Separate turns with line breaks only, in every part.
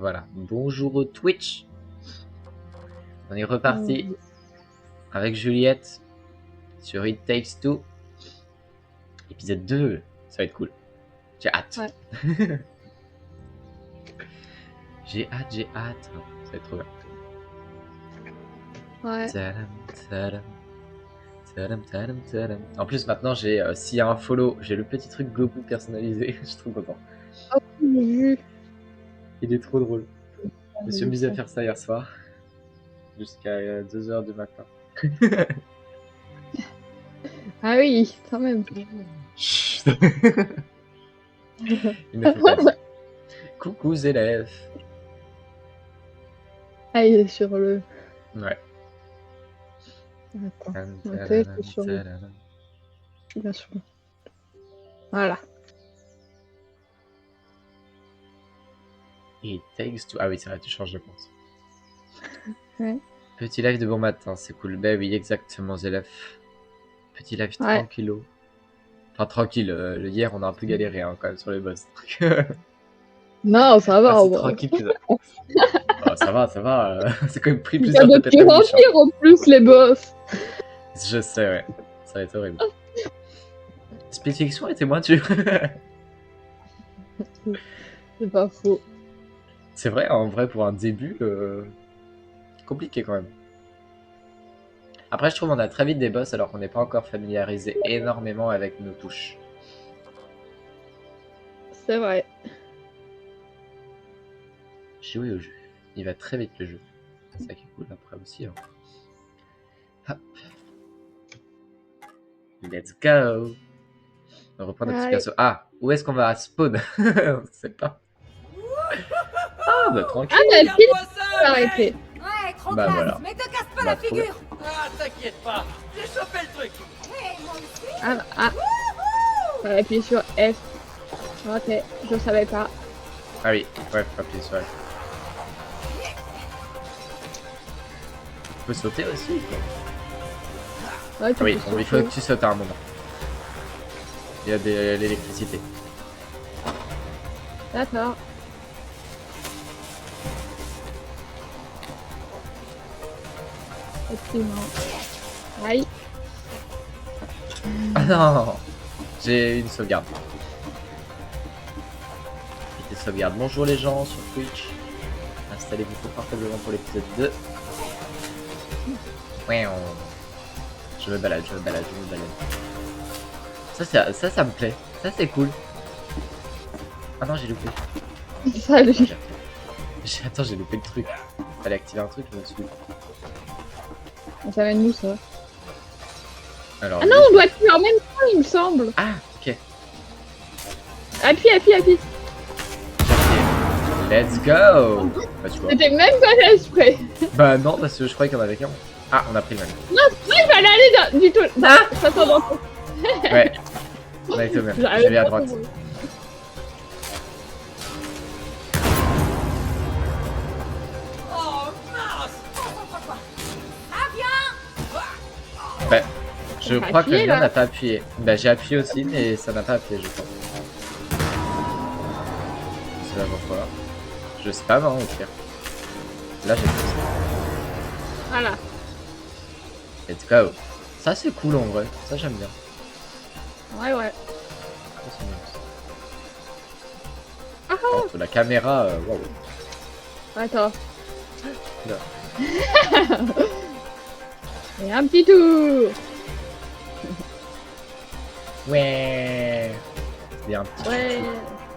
Voilà, bonjour Twitch. On est reparti avec Juliette sur It Takes Two. Épisode 2, ça va être cool. J'ai hâte.
Ouais.
j'ai hâte. Ça va être trop bien.
Ouais.
Tadam, tadam, tadam, tadam, tadam. En plus, maintenant, j'ai s'il y a un follow, j'ai le petit truc Goku personnalisé. Je suis trop content.
Oh, j'ai vu.
Il est trop drôle. Je me suis amusé à faire ça hier soir. Jusqu'à 2h du matin.
Ah oui, quand même.
Chut. Il ne faut pas dire. Coucou élèves.
Ah, il est sur le...
Ouais.
Attends. Ok, c'est sur le... Bien sûr. Voilà.
It takes two. Ah oui, c'est vrai, tu changes de compte.
Ouais.
Petit live de bon matin, c'est cool. Ben oui, exactement, élèves. Petit live tranquillo. Enfin, tranquille. Hier, on a un peu galéré hein, quand même sur les boss.
Non, ça va.
Ah, c'est tranquille. Oh, ça va. C'est quand même pris
Il y a
plusieurs
de pire en pire en plus, les boss.
Je sais, ouais. Ça va être horrible. Spécification était moins dure.
C'est pas faux.
C'est vrai, en vrai, pour un début, compliqué quand même. Après, je trouve qu'on a très vite des boss alors qu'on n'est pas encore familiarisé énormément avec nos touches.
C'est vrai.
Jouer au jeu. Il va très vite le jeu. C'est ça qui est cool après aussi. Hein. Hop. Let's go. On reprend notre petit perso. Ah, où est-ce qu'on va spawn? On sait pas. Ah, bah tranquille.
Ah, mais pile, arrêtez.
Ouais, trop
Bah
classe,
voilà.
mais te casse pas
Bah,
la figure.
Ah, t'inquiète pas, j'ai chopé le truc.
Hey, moi aussi.
Ah. J'ai appuyé sur F. Ok, je savais pas.
Ah oui, ouais, faut appuyer sur F. Tu peux sauter aussi.
Ouais,
Ah oui, bon, il faut que tu sautes à un moment. Il y a de l'électricité.
D'accord. Effectivement. Aïe.
Ah non, j'ai une sauvegarde. Des sauvegardes. Bonjour les gens sur Twitch. Installez-vous confortablement pour l'épisode 2. Ouais, je me balade. Ça me plaît. Ça c'est cool. Ah non, j'ai loupé.
Salut.
Attends, j'ai loupé le truc. Fallait activer un truc, je me suis.
Ça va nous ça.
Alors,
Ah non, on doit appuyer en même temps, il me semble.
Ah, ok.
Appuie.
Let's go. Bah tu vois.
C'était même pas fait exprès.
Bah non, parce que je croyais qu'il y en avait qu'un. Ah, on a pris le même.
Non, il fallait aller du tout.
Ah,
ça tombe dans...
ouais. On a été au même. Je vais à droite.
Oh mince.
Concentre-toi. Ah, viens.
Bah, je
On a
crois que le
appuyé,
mien
là.
n'a pas appuyé. Bah j'ai appuyé aussi, mais ça n'a pas appuyé, je crois. C'est la bonne fois. Je spam, hein, au pire. Là, j'ai fait ça.
Voilà.
Let's go. Ça, c'est cool en vrai. Ça, j'aime bien.
Ouais.
Ça, c'est bien.
Ah,
Alors, la caméra, waouh.
attends.
Là.
Et un petit tour.
Ouais. Il y a un petit.
Ouais.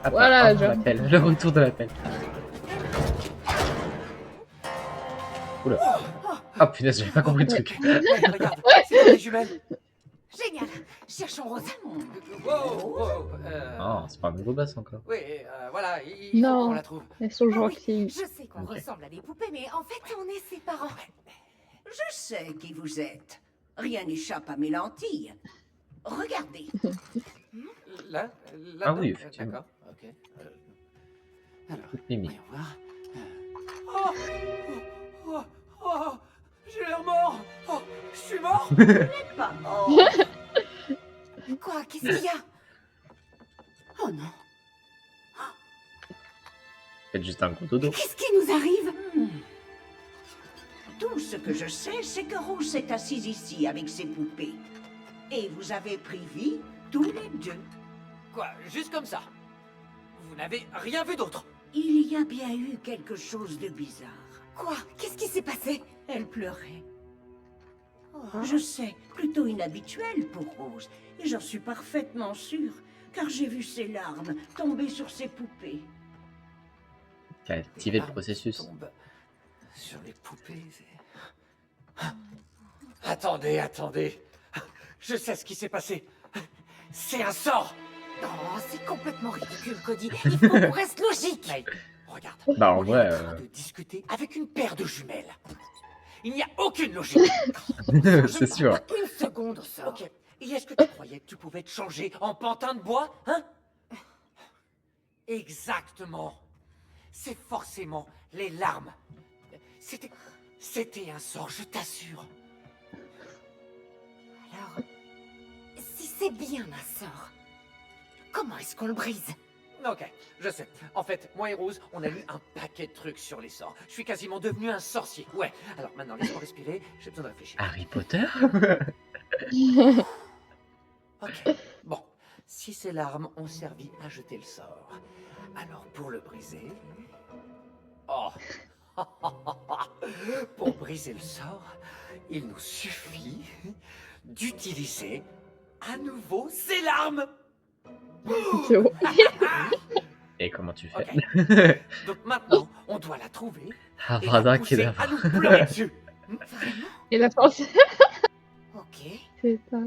Ah,
Voilà,
ah,
genre.
l'appel. Le retour de l'appel. Oula. Ah punaise, j'avais pas compris le truc.
Regarde, c'est des jumelles.
Génial. Cherchons Rose.
Wow.
Oh, c'est pas un nouveau boss encore.
Oui, voilà, il faut
Non.
qu'on la trouve.
Elles sont
Ah oui,
gentilles.
je sais qu'on
Ok.
ressemble à des poupées, mais en fait, on est ses parents.
Je sais qui vous êtes. Rien n'échappe à mes lentilles. Regardez.
Là,
Ah oui, effectivement.
D'accord, ok. Alors,
Toute mimi.
voyons voir. Oh, j'ai l'air mort. Oh, je suis mort.
Pas mort.
Quoi? Qu'est-ce qu'il y a?
Oh non.
Faites juste un gros dodo.
Qu'est-ce qui nous arrive?
Tout ce que je sais, c'est que Rose s'est assise ici avec ses poupées. Et vous avez pris vie tous les deux.
Quoi, juste comme ça? Vous n'avez rien vu d'autre?
Il y a bien eu quelque chose de bizarre.
Quoi? Qu'est-ce qui s'est passé?
Elle pleurait. Je sais, plutôt inhabituel pour Rose. Et j'en suis parfaitement sûre, car j'ai vu ses larmes tomber sur ses poupées.
T'as activé le processus.
Tombe sur les poupées. Attendez, attendez. Je sais ce qui s'est passé. C'est un sort.
Non, c'est complètement ridicule, Cody. Il faut qu'on reste logique.
Mais regarde.
Bah en
On est
vrai,
en train de discuter avec une paire de jumelles. Il n'y a aucune logique.
c'est sûr.
Pas une seconde, ça.
Ok. Et est-ce que tu croyais que tu pouvais te changer en pantin de bois, hein? Exactement. C'est forcément les larmes. C'était un sort, je t'assure.
Alors, si c'est bien un sort, comment est-ce qu'on le brise?
Ok, je sais. En fait, moi et Rose, on a lu un paquet de trucs sur les sorts. Je suis quasiment devenu un sorcier. Ouais. Alors maintenant, laisse-moi respirer. J'ai besoin de réfléchir.
Harry Potter?
Ok. Bon, si ces larmes ont servi à jeter le sort, alors pour le briser... Oh. Pour briser le sort, il nous suffit d'utiliser à nouveau ces larmes.
C'est bon.
Et comment tu fais?
Ok. Donc maintenant, on doit la trouver et la
Avada
pousser
Kedavra.
à nous pleurer dessus.
Et la force,
Ok.
c'est ça.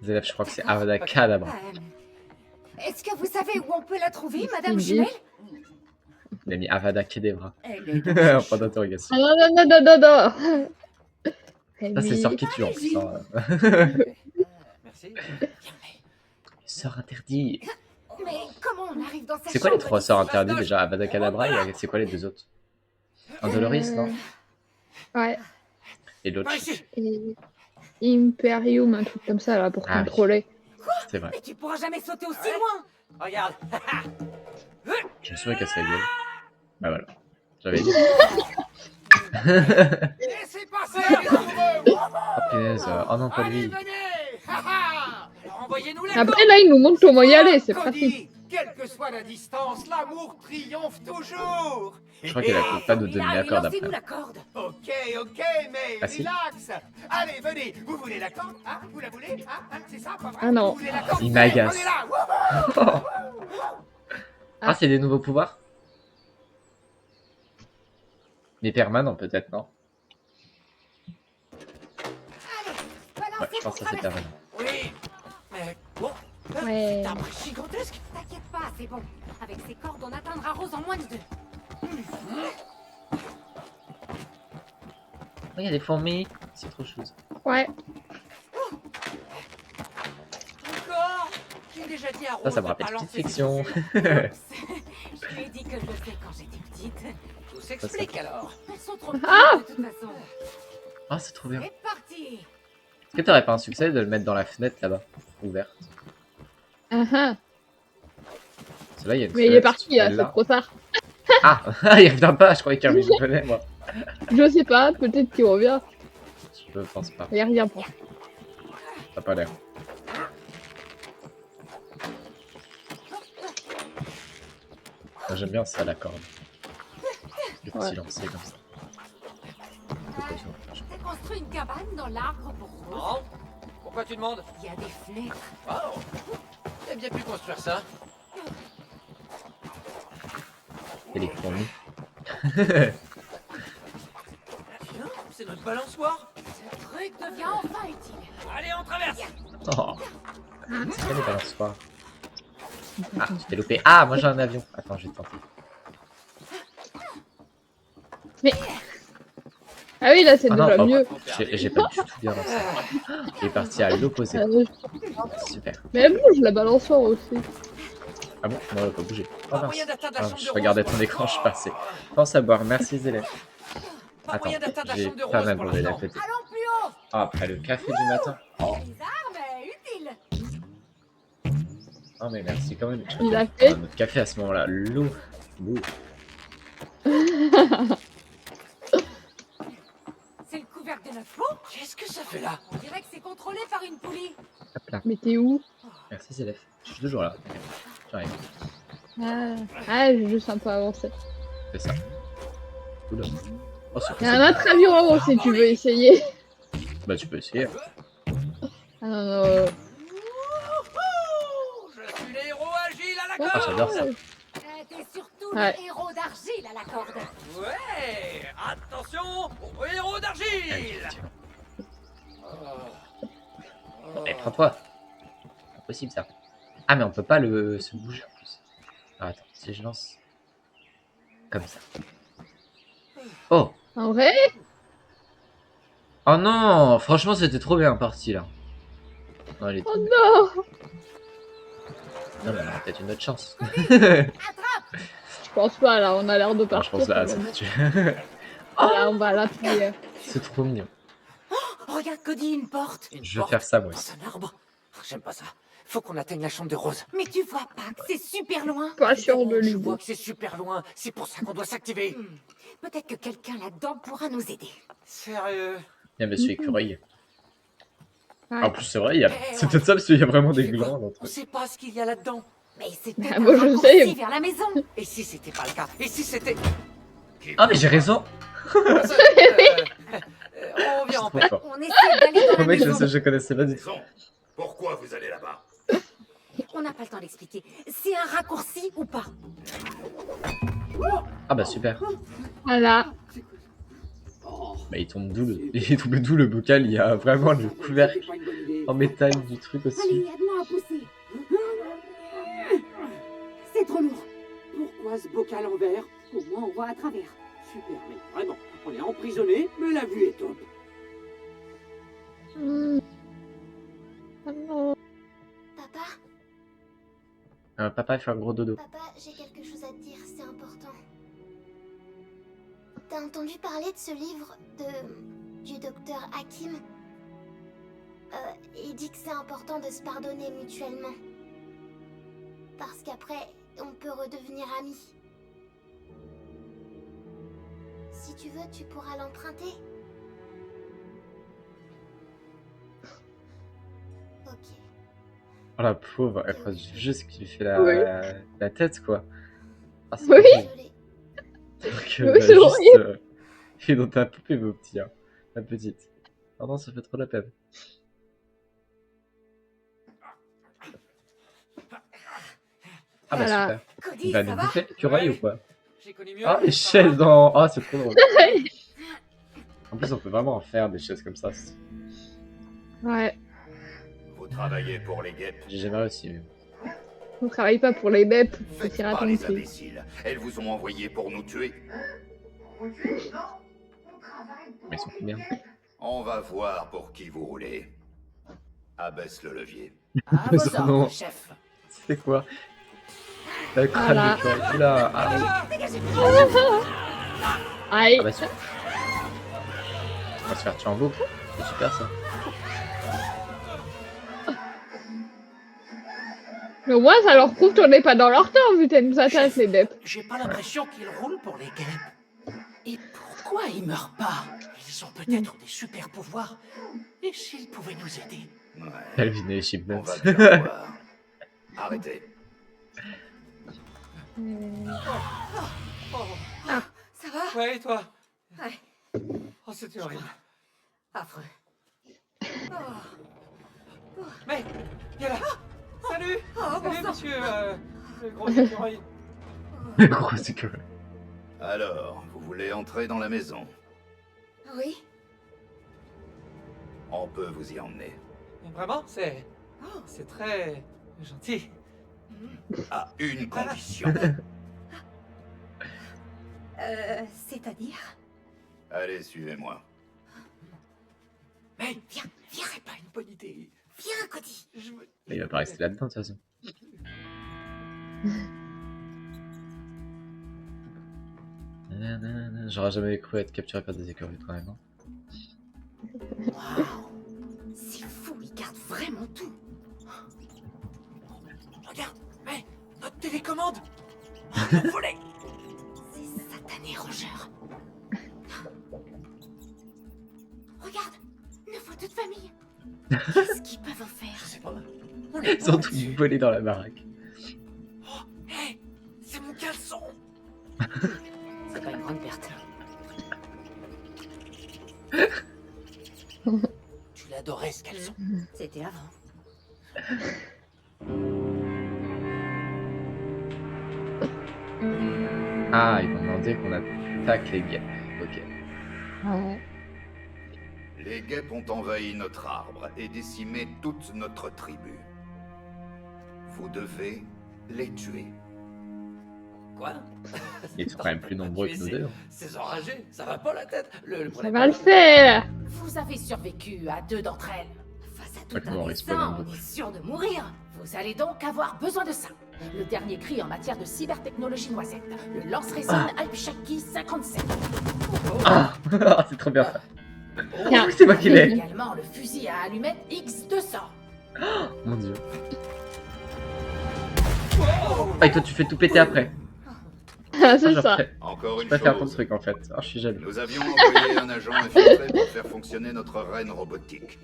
Les élèves, je crois que c'est Avada Kedavra.
Est-ce que vous savez où on peut la trouver, Madame
Oui.
Jumelle?
Il a mis Avada Kedavra.
Elle est dans
En
ce
point
champ.
d'interrogation.
Ah non, non, non, non, non, non.
Ça, c'est sort qui tue en plus. Hein.
Merci.
Sort interdit.
Mais comment on arrive dans cette
C'est quoi les
chambre
3 sorts
d'ici?
interdits déjà? Avada Kedavra et c'est quoi les 2 autres? Andoloris, non?
Ouais.
Et l'autre,
Par ici.
Et Imperium, un truc comme ça, là, pour
Ah oui.
contrôler.
c'est vrai.
Mais tu pourras jamais sauter aussi
Ouais.
loin.
Regarde.
Je me souviens qu'elle s'est gueule. Bah voilà. J'avais dit.
Laissez passer les amoureux.
Oh punaise. Oh non, pas
Allez,
lui.
venez. Alors envoyez-nous les
Après, là, il nous montre comment y aller, c'est
Cody,
pratique.
quelle que soit la distance, l'amour triomphe toujours.
Je crois qu'elle a pas nous
Et
donner
là,
la corde
lancez-nous
après.
la corde.
Ok, mais
Ah, si.
relax. Allez, venez. Vous voulez la corde? Hein? Vous la voulez? Hein? C'est ça, pas vrai?
Ah non.
Vous voulez la corde?
Il m'agace.
On est là.
Ah, c'est des nouveaux pouvoirs? Mais permanents peut-être, non?
Balancez
Ouais, je
pour
pense que ça c'est
traverser.
permanent.
Oui. Mais bon.
Ouais.
C'est un bruit gigantesque.
T'inquiète pas, c'est bon. Avec ces cordes, on atteindra Rose en moins de 2.
Oh, il y a des fourmis. C'est trop chose.
Ouais.
Encore. J'ai déjà dit à Rose
Ça me
de
rappelle
pas
petite
lancer ses
fiction.
fusils.
Je lui ai dit que je le fais quand j'étais petite.
Tout s'explique alors.
Elles sont trop petites de toute façon.
Oh, c'est trop bien.
C'est parti.
Est-ce que t'aurais pas un succès de le mettre dans la fenêtre là-bas? Ouverte.
Ah ah.
Parce que là, il y a une
Mais il est
fenêtre,
parti,
tu peux
là,
aller
c'est
là.
trop tard.
Ah, il revient pas, je croyais qu'il revenait, moi.
Je sais pas, peut-être qu'il revient.
Je pense pas.
Il y a rien pour.
Ça a pas l'air. Moi, j'aime bien ça, la corde. Le petit
Ouais.
lancer comme ça. C'est pas sûr.
T'as construit une cabane dans l'arbre pour Rose.
Non. Pourquoi tu demandes?
Il y a des fenêtres.
Oh. T'as bien pu construire ça.
Et les fourmis.
Tiens, c'est notre balançoire.
Ce truc devient enfin utile.
Allez, on traverse.
Oh. C'est quoi les balançoires? Ah, je t'ai loupé. Ah, moi j'ai un avion. Attends, je vais tenter.
Ah oui, là, c'est
Ah non,
déjà
pas-
mieux.
J'ai pas du tout bien lancé. Il est parti à l'opposé. Super.
Mais elle bouge, la balançoire aussi.
Ah bon? Non, elle a pas bougé. Oh
Pas
mince.
moyen d'atteindre la
Ah,
chambre de
je
Rose.
regardais ton écran, je passais. Pense à boire, merci Zélé.
Pas
Attends,
moyen d'atteindre la
j'ai
chambre de
pas
Rose
mal
pour
brûlé d'à
l'instant.
côté.
Allons plus haut.
Ah, après le café du matin. Oh,
Bizarre, mais utile.
oh mais merci quand même.
Il a fait.
Ah, notre café à ce moment-là, l'eau. Ouh.
C'est le couvercle de notre pot.
Qu'est-ce que ça fait là?
On dirait que c'est contrôlé par une poulie.
Hop là.
Mais t'es où?
Merci Célef. Je suis toujours là. J'arrive.
J'ai juste un peu avancé.
Fais ça. Oula. Oh, c'est
Il y a un autre avion si tu veux essayer.
Bah tu peux essayer.
Ah non, non.
Je suis les héros agiles à la
Ah,
corde.
j'adore ça.
T'es surtout
Ouais.
le héros d'argile à la corde.
Ouais, attention aux héros
Allez,
d'argile.
tiens.
Oh.
Allez, prends-toi. Impossible ça. Ah mais on peut pas se bouger en plus. Ah, attends, si je lance comme ça. Oh.
En vrai?
Oh non, franchement c'était trop bien parti là. Non, elle est
Oh
trop bien.
non!
Non mais on a peut-être une autre chance.
Je pense pas là, on a l'air de
Non, je
partir.
pense là,
quand
ça
même.
va tuer.
Voilà, on va l'appuyer.
C'est trop mignon.
Regarde Cody, une porte.
Une
Je veux
porte
faire ça moi
dans
aussi.
un arbre. J'aime pas ça. Faut qu'on atteigne la chambre de Rose.
Mais tu vois pas que c'est super loin.
Pas sûr de
Je
lui.
vois que c'est super loin. C'est pour ça qu'on doit s'activer.
Peut-être que quelqu'un là-dedans pourra nous aider.
Sérieux?
Il y a Monsieur Écureuil.
Ouais.
En plus c'est vrai, c'est peut-être ça parce qu'il y a vraiment des
Tu sais quoi?
glands dans le
On
truc.
sait pas ce qu'il y a là-dedans.
Mais c'est
Ah,
peut-être
moi,
un
je
raccourci
sais.
vers la maison.
Et si c'était pas le cas? Et si c'était...
Ah mais j'ai raison.
on vient
C'est
en
trop
paix.
fort.
On essaie d'aller dans
Oh
la
mec,
maison.
je connaissais pas du tout.
Pourquoi vous allez là-bas?
On n'a pas le temps d'expliquer. C'est un raccourci ou pas?
Ah bah super.
Voilà.
Bah il tombe d'où le bocal, il y a vraiment le couvercle en métal du truc aussi.
aide-moi à pousser. C'est trop lourd.
Pourquoi ce bocal en verre?
Au moins, on voit à travers.
Super, mais vraiment, on est emprisonné, mais la vue est top.
Ah non.
Papa,
Papa il fait un gros dodo.
papa, j'ai quelque chose à te dire, c'est important. T'as entendu parler de ce livre du docteur Hakim? Il dit que c'est important de se pardonner mutuellement. Parce qu'après, on peut redevenir amis. Si tu veux, tu pourras l'emprunter. Ok.
Oh la pauvre, elle croise juste qu'il fait
Oui.
la tête quoi. Ah, c'est
Oui.
horrible.
Désolée.
Alors que,
Oui,
bah,
c'est
juste,
horrible.
il est dans ta poupée mon petit, hein. La petite. Pardon, ça fait trop la peine. Ah bah
Voilà.
super.
Cody,
Il va
ça
nous
va?
bouffer l'écureuil
Ouais.
ou quoi?
J'ai connu mieux.
Ah les chaises dans... Ah c'est trop drôle. En plus on peut vraiment en faire des chaises comme ça.
Ouais.
Vous travaillez pour les guêpes?
J'ai jamais réussi. Mais...
On travaille pas pour les BEP, faut
Faites
tirer à
pas
ton
les
prix.
imbéciles. Elles vous ont envoyé pour nous tuer.
Mais ils sont combien?
On va voir pour qui vous roulez. Abaisse le levier.
À
Mais
vos
son
ordres,
nom.
chef.
C'est quoi? La crâne
Voilà.
d'écureuil. Oula, ah oui.
Aïe.
Ah bah super. On va se faire tuer en boucle. C'est super ça.
Mais au moins, ça leur prouve qu'on n'est pas dans leur temps, vu qu'elles nous attaquent, les BEP.
J'ai pas l'impression qu'ils roulent pour les guêpes. Et pourquoi ils meurent pas? Ils ont peut-être des super pouvoirs. Et s'ils pouvaient nous aider?
Ouais.
Calvin et
On
Chipmunks.
va bien voir. Arrêtez.
Ça va?
Ouais, et toi?
Ouais.
Oh, c'était horrible.
Affreux.
Mais, il est là. Salut.
Oh, bon
Salut,
sang.
monsieur, le gros écureuil.
Gros écureuil.
Alors, vous voulez entrer dans la maison?
Oui.
On peut vous y emmener.
Vraiment, c'est très gentil.
À une condition.
C'est-à-dire?
Allez, suivez-moi.
Mais viens, c'est pas une bonne idée.
Viens, Cody.
Je veux...
Il va pas rester là-dedans de toute façon. Nanana, j'aurais jamais cru être capturé par des écureuils quand même. Hein.
Waouh. C'est fou, ils gardent vraiment tout.
Regarde, mais notre télécommande. Volée.
Ces satanés majeur. Regarde, nos photos de famille. Qu'est-ce qu'ils peuvent en
Je
faire?
sais pas.
Ils sont tous volés dans la baraque.
Oh, hé, c'est mon caleçon.
C'est pas une grande perte.
Tu l'adorais ce caleçon.
C'était avant.
Ah, ils m'ont demandé qu'on attaque les guêpes. Ok.
Ouais.
Les guêpes ont envahi notre arbre et décimé toute notre tribu. Vous devez les tuer.
Quoi?
Ils sont quand même plus nombreux que nous deux.
Ces enragés, ça va pas la tête. Le
Ça
problème,
va le faire.
Vous avez survécu à 2 d'entre elles. Face à tout
Ouais, on
un
risque pas
destin,
d'un
on
coup.
est sûr de mourir. Vous allez donc avoir besoin de ça. Le dernier cri en matière de cybertechnologie noisette. Le lance-résine Alpshaki 57.
Ah, c'est trop bien ça.
Tiens.
C'est moi qui l'ai.
Également le fusil à allumettes X200.
Mon dieu. Ah, et toi, tu fais tout péter après.
Ah, c'est ça.
Encore
Je
une
préfère ton
chose.
truc en fait. Oh, je suis jaloux.
Nous avions envoyé un agent infiltré pour faire fonctionner notre reine robotique.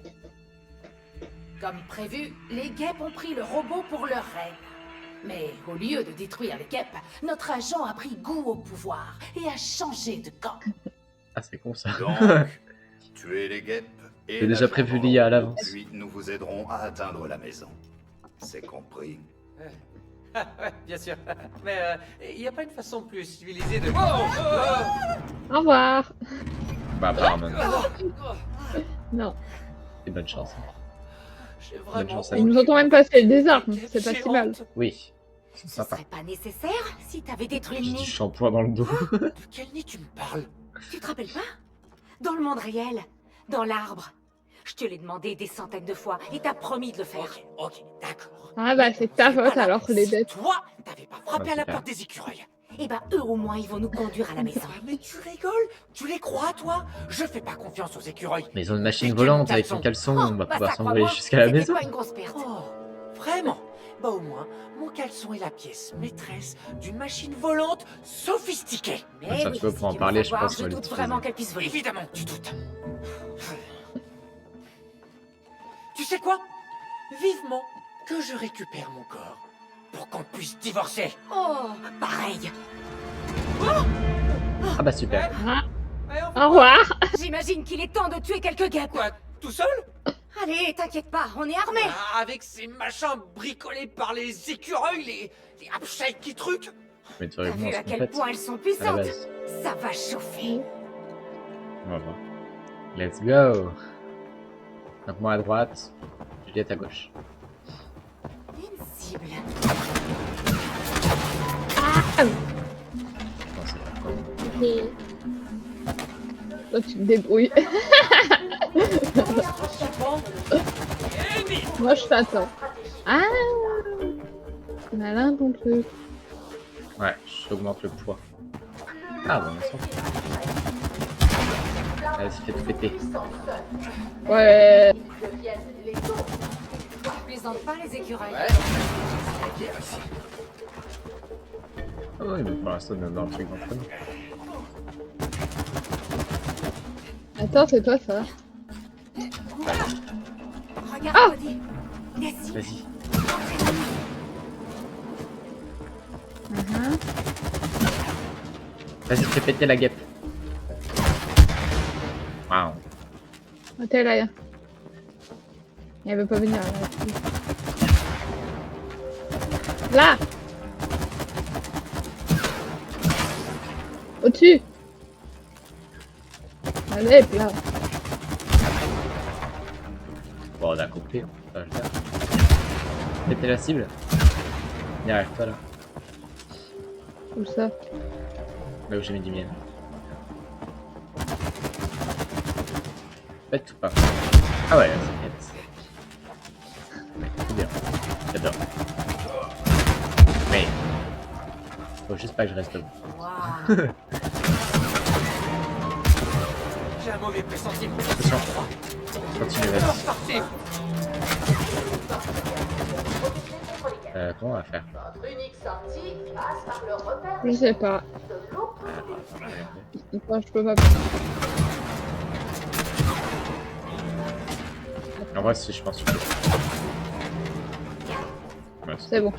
Comme prévu, les guêpes ont pris le robot pour leur reine. Mais au lieu de détruire les guêpes, notre agent a pris goût au pouvoir et a changé de camp.
Ah, c'est con ça.
Donc, tuez les guêpes et
J'ai déjà
l'agent
prévu
robot.
l'IA à l'avance.
Puis nous vous aiderons à atteindre la maison. C'est compris.
Ouais, bien sûr. Mais il n'y a pas une façon plus civilisée de...
Au revoir.
Bah, apparemment.
Non.
Et bonne chance.
J'ai
Bonne
vraiment...
chance à
Ils
nous.
nous ont quand même passé le désarme. C'est pas si mal.
Oui. C'est
Ce
sympa.
serait pas nécessaire si t'avais détruit le
J'ai du
nid.
shampoing dans le dos.
De quel nid tu me parles?
Tu te rappelles pas? Dans le monde réel, dans l'arbre. Je te l'ai demandé des centaines de fois et t'as promis de le faire.
Ok, d'accord.
Ah bah c'est ta
C'est pas
faute
là.
alors les
Si
bêtes.
Toi, t'avais pas frappé
Ah,
à la
super.
porte des écureuils.
Eh ben eux au moins ils vont nous conduire à la maison.
Ah, mais tu rigoles? Tu les crois, toi? Je fais pas confiance aux écureuils.
Mais ils ont une machine
Et quel
volante avec son
caleçon.
caleçon. On va
bah,
pouvoir
ça,
s'envoler
crois-moi,
jusqu'à la
c'était
maison.
pas une grosse perte.
Oh, vraiment? Bah au moins, mon caleçon est la pièce maîtresse d'une machine volante sophistiquée.
Mais
Ça,
oui,
tu vois,
si
pour en
tu veux
parler, je
savoir,
pense qu'on va
doute
l'utiliser.
vraiment qu'elle puisse voler.
Évidemment, tu doutes. Tu sais quoi? Vivement que je récupère mon corps pour qu'on puisse divorcer.
Oh, pareil.
Ah bah super.
Au revoir.
J'imagine qu'il est temps de tuer quelques guêpes.
Quoi? Tout seul?
Allez, t'inquiète pas, on est armés.
Ah, avec ces machins bricolés par les écureuils, les Abshaki trucs?
Mais tu
T'as
réponds
vu à
en
quel
fait.
point elles sont
À la
puissantes?
base.
Ça va chauffer.
On va voir. Let's go. Donc moi à droite, Juliette à gauche.
Une cible.
Non, c'est pas quoi.
Et... Toi tu te débrouilles. Moi je t'attends. Ah. C'est malin ton truc.
Ouais, j'augmente le poids. Ah bon, on s'en fout. Allez, c'est fait tout péter.
Ouais.
Je plaisante pas les écureuils.
Ah oui, mais pour l'instant, on est dans le truc d'entre nous.
Attends, c'est toi ça.
Regarde, Cody. Des cibles.
Vas-y. Vas-y, fais péter la guêpe. Waouh.
Oh, t'es là. Elle veut pas venir. Là. Au-dessus. Allez, là.
Bon, on a compris, hein. Ça va le faire. Péter la cible. Derrière toi là.
Où ça?
Là où j'ai mis du miel. Pète ou pas? Ah ouais, c'est pète. C'est bien. J'adore. Mais. Faut juste pas que je reste debout.
Waouh.
J'ai un mauvais pressentiment.
Attention. Continue, vas-y.
Parti.
Comment on va faire?
Votre unique sortie passe par le repère
Je sais pas.
de l'autre côté.
Enfin, je peux pas.
En vrai, si je pense que... Ouais,
C'est bon.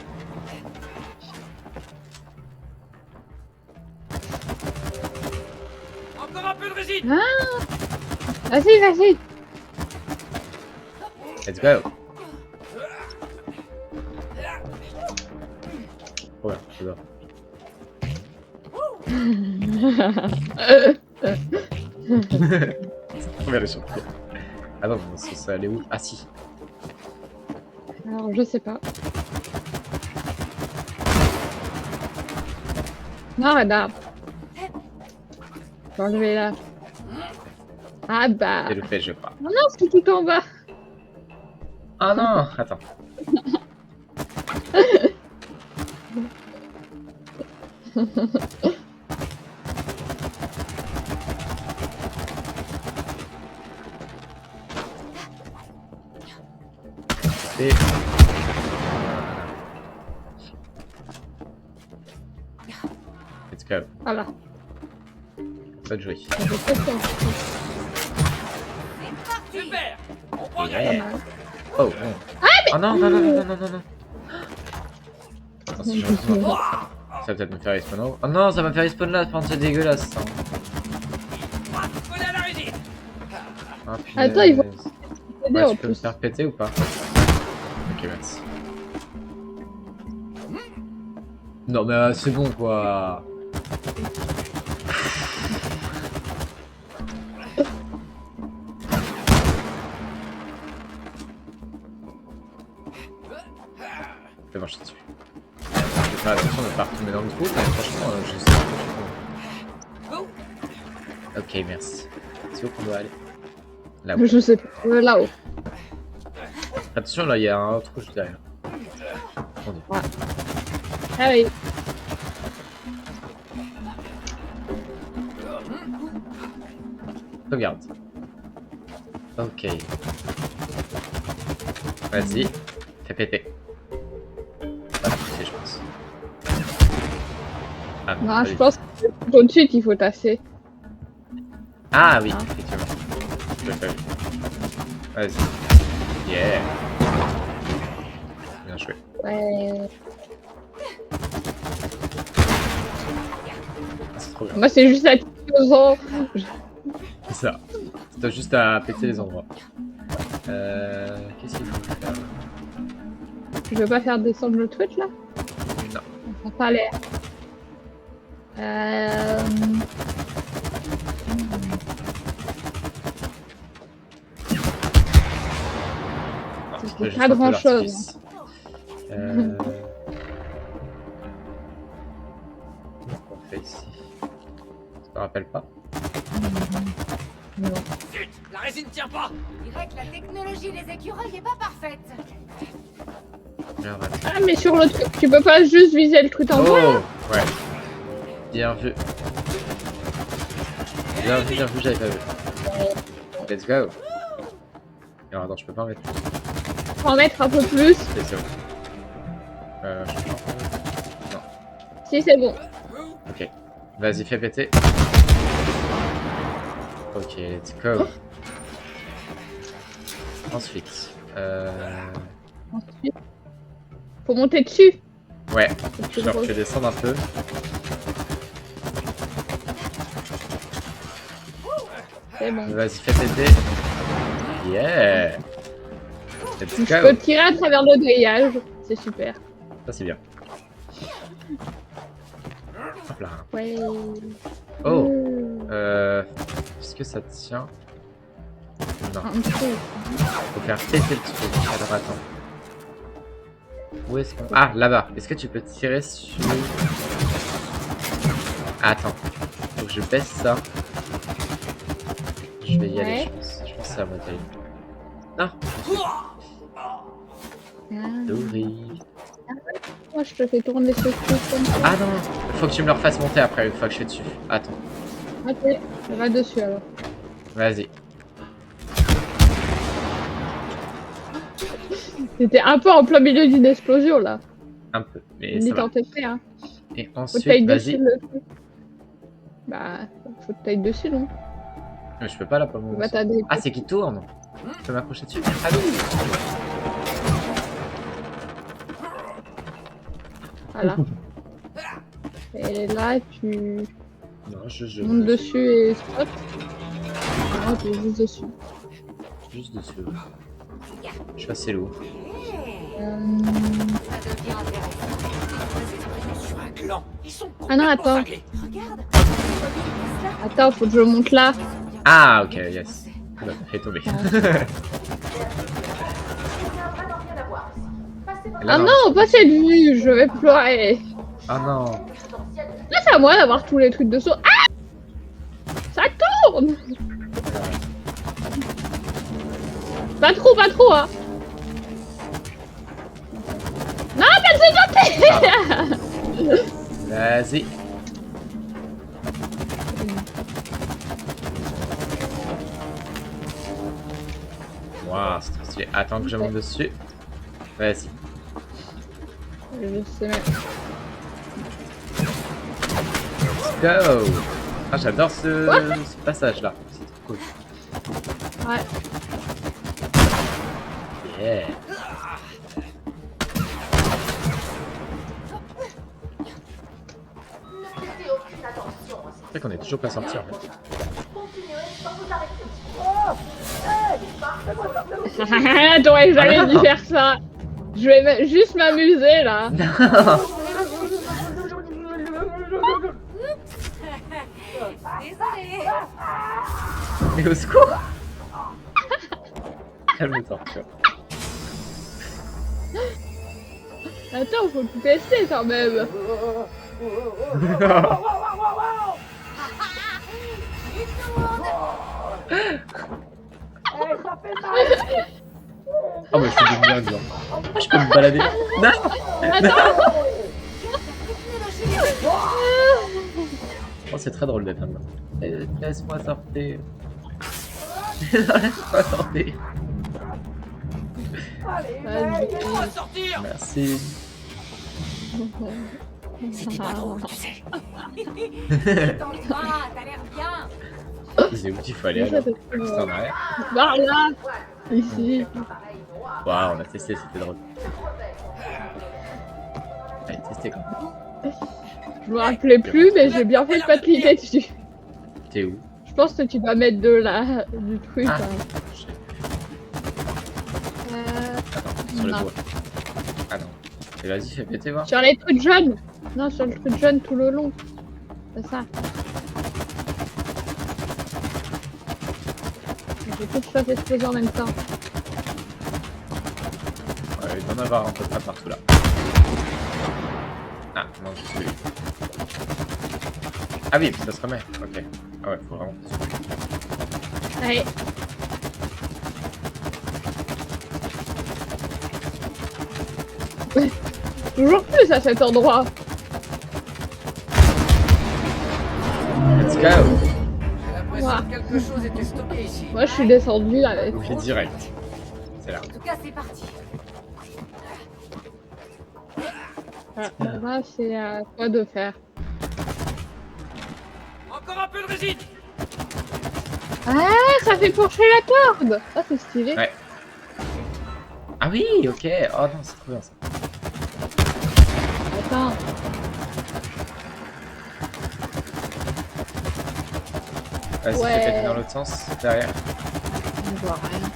Encore un peu de résine.
Vas-y, vas-y.
Let's go. Ouais, c'est bon. C'est trop bien les champions. Ah non, ça allait où? Ah si.
Alors, je sais pas. Non, regarde. Bon, je vais là. Ah bah.
C'est le fait, je crois.
Non, non, c'est tout en bas.
Ah non, attends. Et... Let's go.
Voilà.
Ça te jouer.
Super. On progresse.
Yeah. Oh, bon. Oh non, non, non, non, non, non, non. Oh, si j'en fais pas. Ça va peut-être me faire respawn. Oh non, ça va me faire respawn là, c'est dégueulasse. Ça.
Prenez à la résine.
Ah,
Attends, il faut
punaise.
aider
Ouais,
en
tu peux me
plus.
faire péter ou pas? Ok, merci. Non mais c'est bon quoi. Fais marcher dessus. Je vais faire attention de ne pas retomber dans le trou, mais franchement, je sais pas. Ok, merci. C'est où qu'on doit aller? Là-haut.
Je sais pas. Là-haut.
Attention, là, il y a un trou juste derrière. On y va.
Ah oui.
Sauvegarde. Ok. Vas-y. Fais péter. Pas toucher, je pense. Ah,
Non,
pas
je
du
pense que c'est tout de suite qu'il faut tasser.
Ah oui,
Ah.
effectivement. Je l'ai pas vu. Vas-y. Yeah. Bien joué.
Ouais.
Ah, c'est trop bien.
Moi, c'est juste la explosion.
C'est ça. T'as juste à péter les endroits. Qu'est-ce qu'il faut faire?
Je veux pas faire descendre le Twitch là?
Non.
Ça n'a pas l'air.
Non,
C'est
c'était juste
pas
un peu
grand-chose.
l'artifice. Qu'est-ce qu'on fait ici? Tu te rappelles pas?
Non.
Zut, la résine tient pas.
Je dirais que la technologie des écureuils est pas parfaite.
Alors, attends.
Ah, mais sur le truc, tu peux pas juste viser le truc en bas là?
Oh ouais. Bien vu. Bien vu, j'avais pas vu. Let's go. Alors attends, je peux pas en mettre plus.
Faut en mettre un peu plus.
Ok, c'est bon. Je peux pas. Non.
Si, c'est bon.
Ok. Vas-y, fais péter. Ok, let's go. Ensuite.
Ensuite, faut monter dessus.
Ouais,
C'est
genre
drôle.
je vais descendre un peu.
C'est bon.
Vas-y, fais péter. Yeah. Let's
Je
go.
peux tirer à travers le grillage. C'est super.
Ça c'est bien. Hop là.
Ouais.
Oh. Est-ce que ça tient? Non.
Un peu.
Faut faire péter le truc. Alors attends. Où est-ce qu'on... Ah, là-bas. Est-ce que tu peux tirer sur... Ah, attends. Faut que je baisse ça. Je vais y aller,
Ouais.
je pense. Je pense que ça va aller. Non.
Ah.
D'ouvrir.
Moi, je te fais tourner ce truc comme ça.
Ah non. Faut que tu me le refasses monter après, une fois que je suis dessus. Attends.
Ok, on va dessus alors.
Vas-y.
C'était un peu en plein milieu d'une explosion là.
Un peu, mais
Ni
ça va.
t'entêter, hein.
Et
Faut que
ensuite,
t'ailles dessus
vas-y.
le truc. Bah, faut que t'ailles dessus, non?
Mais je peux pas là pour le moment.
Bah, t'as des...
Ah, c'est qui tourne. Je peux m'accrocher dessus. Ah oui.
Voilà. Et là, tu
Non, je
montes dessus et stop. Non, t'es juste dessus.
Juste dessus. Je suis assez lourd.
Sur un clan. Ils sont
Ah non,
complètement
attends.
cinglés.
Attends, faut que je monte là.
Ah, ok, yes. Oula, t'as fait tomber. Et là,
Ah non, pas cette vue, je vais pleurer.
Ah non.
Là, c'est à moi d'avoir tous les trucs de saut. Ah, ça tourne. Pas trop, hein. Non, pas de sauter.
Vas-y. Waouh, c'est trop stylé. Attends que je monte dessus. Vas-y.
Je sais même.
Go. Ah, j'adore ce passage-là. C'est trop cool.
Ouais.
Yeah. C'est vrai qu'on est toujours pas sorti en fait.
T'aurais jamais dû faire ça. Je vais juste m'amuser là.
Mais au secours. Calme-toi, tu vois.
Attends, faut tout tester quand même.
Oh, mais je suis devenu un gland. Ah, je peux me balader. Non. Oh, c'est très drôle d'être un gland. Laisse-moi sortir. Laisse-moi sortir.
Vas-y.
Sortir.
Merci.
C'était pas drôle, tu sais.
C'est où qu'il faut aller alors? Juste en arrière.
Par là. Ici.
Waouh, on a testé, c'était drôle. Allez, tester quand même.
Je me rappelais plus, mais j'ai bien fait de pas cliquer dessus.
T'es où?
Je pense que tu dois mettre de la du truc.
Ah.
hein.
Je sais. Attends, sur le
non.
bois. Ah non. Et vas-y, fais péter voir.
Sur les trucs jaunes. Non, sur le truc jaune tout le long. C'est ça. J'ai tout ça fait exploser en même temps.
Ouais, il doit en avoir un peu près partout là. Ah, non, je suis. Ah oui, ça se remet. Ok. Ah ouais, faut vraiment.
Allez. Toujours plus à cet endroit.
Let's go!
J'ai l'impression que quelque chose était stocké ici.
Moi, je suis descendue avec.
Oui, direct. C'est là.
En tout cas, c'est parti.
Là, c'est à toi de faire.
Encore un peu de résine.
Ah, ça fait pencher la corde. Ah, c'est stylé.
Ouais. Ah oui, ok. Oh non, c'est trop bien ça.
Attends.
Vas-y,
Ouais.
fais péter dans l'autre sens, derrière.
On voit rien.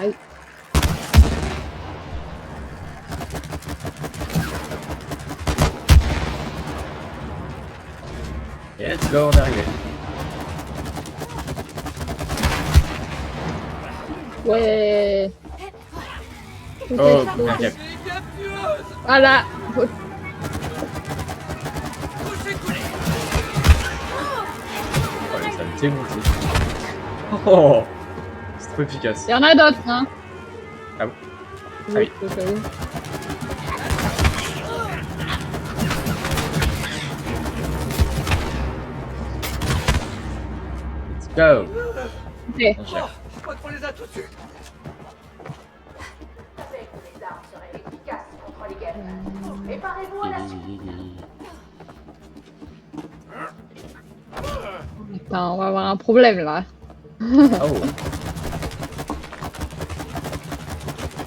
Aïe.
Et let's go, on est arrivé.
Ouais.
Oh, un cap.
Voilà. Faut-
Oh, mais ça me démonte. Oh, c'est trop efficace.
Il y en a d'autres, hein.
Ah bon? Ah oui.
au cas où.
Let's go.
Ok.
On gère.
Je crois qu'on les a tout de suite.
Putain, on va avoir un problème là.
Oh.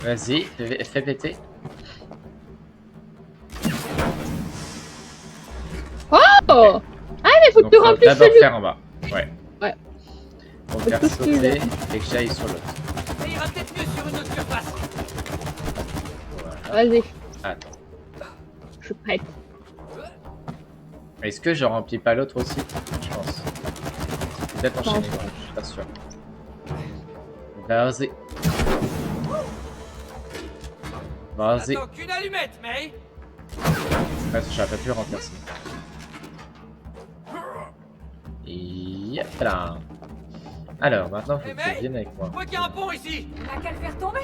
Vas-y, fais péter.
Oh ah mais faut que
Donc,
tu
faut
remplisses
d'abord
celui.
faire en bas. Ouais.
Ouais.
Pour
Faut
faire
tout
sauter
suivre.
et que j'aille sur l'autre.
Ça ira peut-être mieux sur une autre surface.
Voilà.
Vas-y,
Attends.
je suis prête.
Est-ce que je remplis pas l'autre aussi? Je pense. Peut-être enchaîner,
pense.
je suis pas sûr. Vas-y. Vas-y.
Attends qu'une allumette, mais...
Ouais, j'aurais pas pu remplir ça. Yep là. Alors, maintenant, faut que tu viennes avec moi.
Moi qu'il y a un pont ici.
On a qu'à le faire tomber.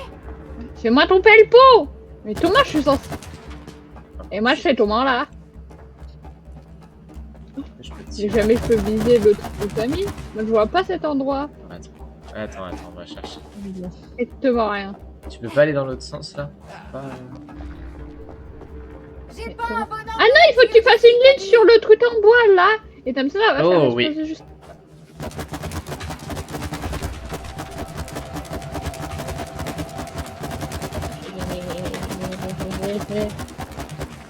Fais-moi ton pelpo. Mais Thomas, je suis censé. Et moi, je fais Thomas là.
Je peux
Si
tirer.
jamais je peux viser le truc de famille. Moi, je vois pas cet endroit.
Attends, on va chercher.
Exactement rien.
Tu peux pas aller dans l'autre sens là? Pas...
J'ai pas un bon
Ah non, il faut que tu fasses une ligne sur le truc en bois là. Et comme ça, ça va
Oh,
faire
oui.
exploser juste.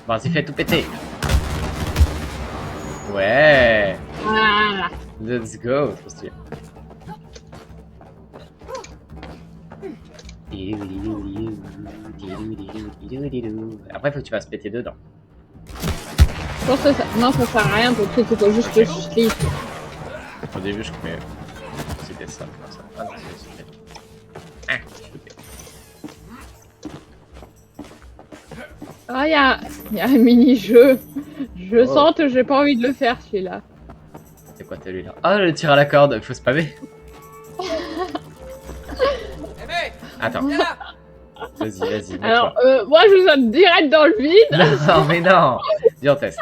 Vas-y, fais tout péter. Ouais.
Voilà.
Let's go. Trop stylé. Après, faut que tu fasses péter dedans.
Je pense que ça... Non, ça sert à rien ton truc, il faut juste que je slip.
Au début, je croyais que c'était ça. Comme ça. Ah non, c'est super. Ah,
Ah, y a un mini-jeu. Je
Oh.
sens que j'ai pas envie de le faire celui-là.
c'est quoi celui-là? Ah, le tir à la corde, faut spammer.
Eh mais,
Attends,
viens là.
vas-y, mets-toi.
Alors, moi je saute direct dans le vide.
Non, mais non. Viens, on teste.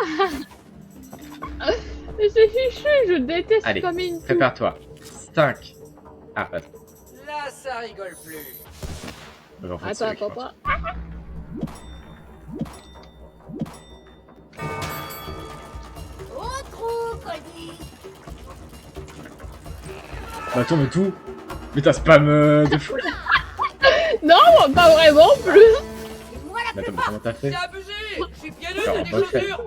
Mais c'est fichu, je déteste
Allez,
comme une.
prépare-toi. 5. Ah, attends.
Là, ça rigole plus.
En fait,
Attends,
c'est lui qui
attends,
marche.
attends.
Au trou, Cody.
Bah, attends, mais tout. Mais t'as spam de fou.
Non, pas vraiment plus.
Et moi la
Mais attends, mais comment t'as fait?
C'est abusé. Je suis pieds nus,
Alors,
t'as des
bonne fête.
chaussures.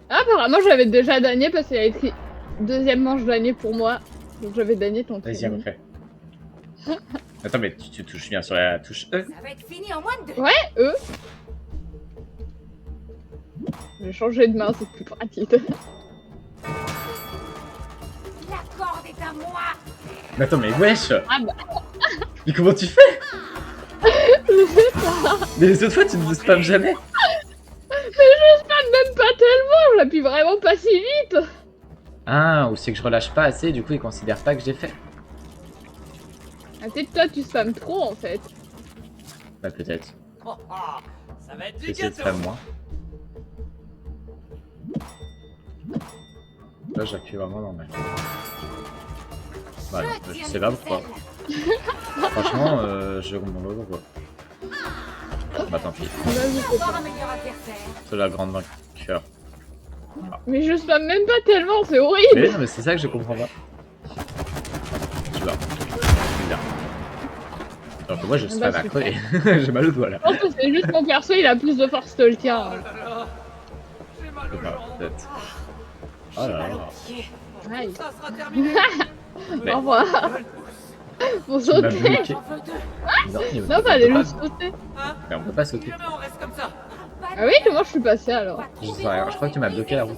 Ah, apparemment, j'avais déjà gagné parce qu'il y a écrit deuxième manche gagné pour moi. Donc j'avais gagné ton
Vas-y,
truc.
refais. Attends, mais tu touches bien sur la touche E.
Ça va être fini en moins de 2.
Ouais, eux. Je vais changer de main, c'est plus pratique.
La corde est à moi.
Mais attends, mais wesh.
Ah bah,
Mais comment tu fais? Mais les autres fois, tu ne spams jamais.
je spamme même pas tellement, je l'appuie vraiment pas si vite.
Ah, ou c'est que je relâche pas assez, du coup, ils considèrent pas que j'ai fait.
Ah, peut-être toi tu spammes trop en fait.
Bah, peut-être.
Oh, oh, ça va être du
J'essaie de
gâteau.
spam moins. Là, j'appuie vraiment normal. Voilà, je sais pas pourquoi. Franchement, je comprends pas pourquoi. Bah, tant pis.
Encore un meilleur adversaire.
C'est la grande vainqueur.
Mais je spamme même pas tellement, c'est horrible.
Mais non, mais c'est ça que je comprends pas. Tu vois. Bizarre. Alors que moi, je spam à crever. J'ai mal au doigt là.
Je pense que c'est juste mon perso, il a plus de force que le tien.
Oh là là. J'ai mal
Je sais
aux
pas,
jambes.
peut-être. Oh là là.
Aïe.
Ça sera terminé.
Mais-
Au revoir. Faut
Tu m'as
sauter.
bloqué.
J'en veux 2.
Non, mais on
Non,
peut
fallait
pas-
juste sauter.
Hein?
Mais on peut pas sauter.
Jamais on reste comme ça.
Ah oui, comment je suis passé alors?
Je sais rien, je crois que tu m'as bloqué la route.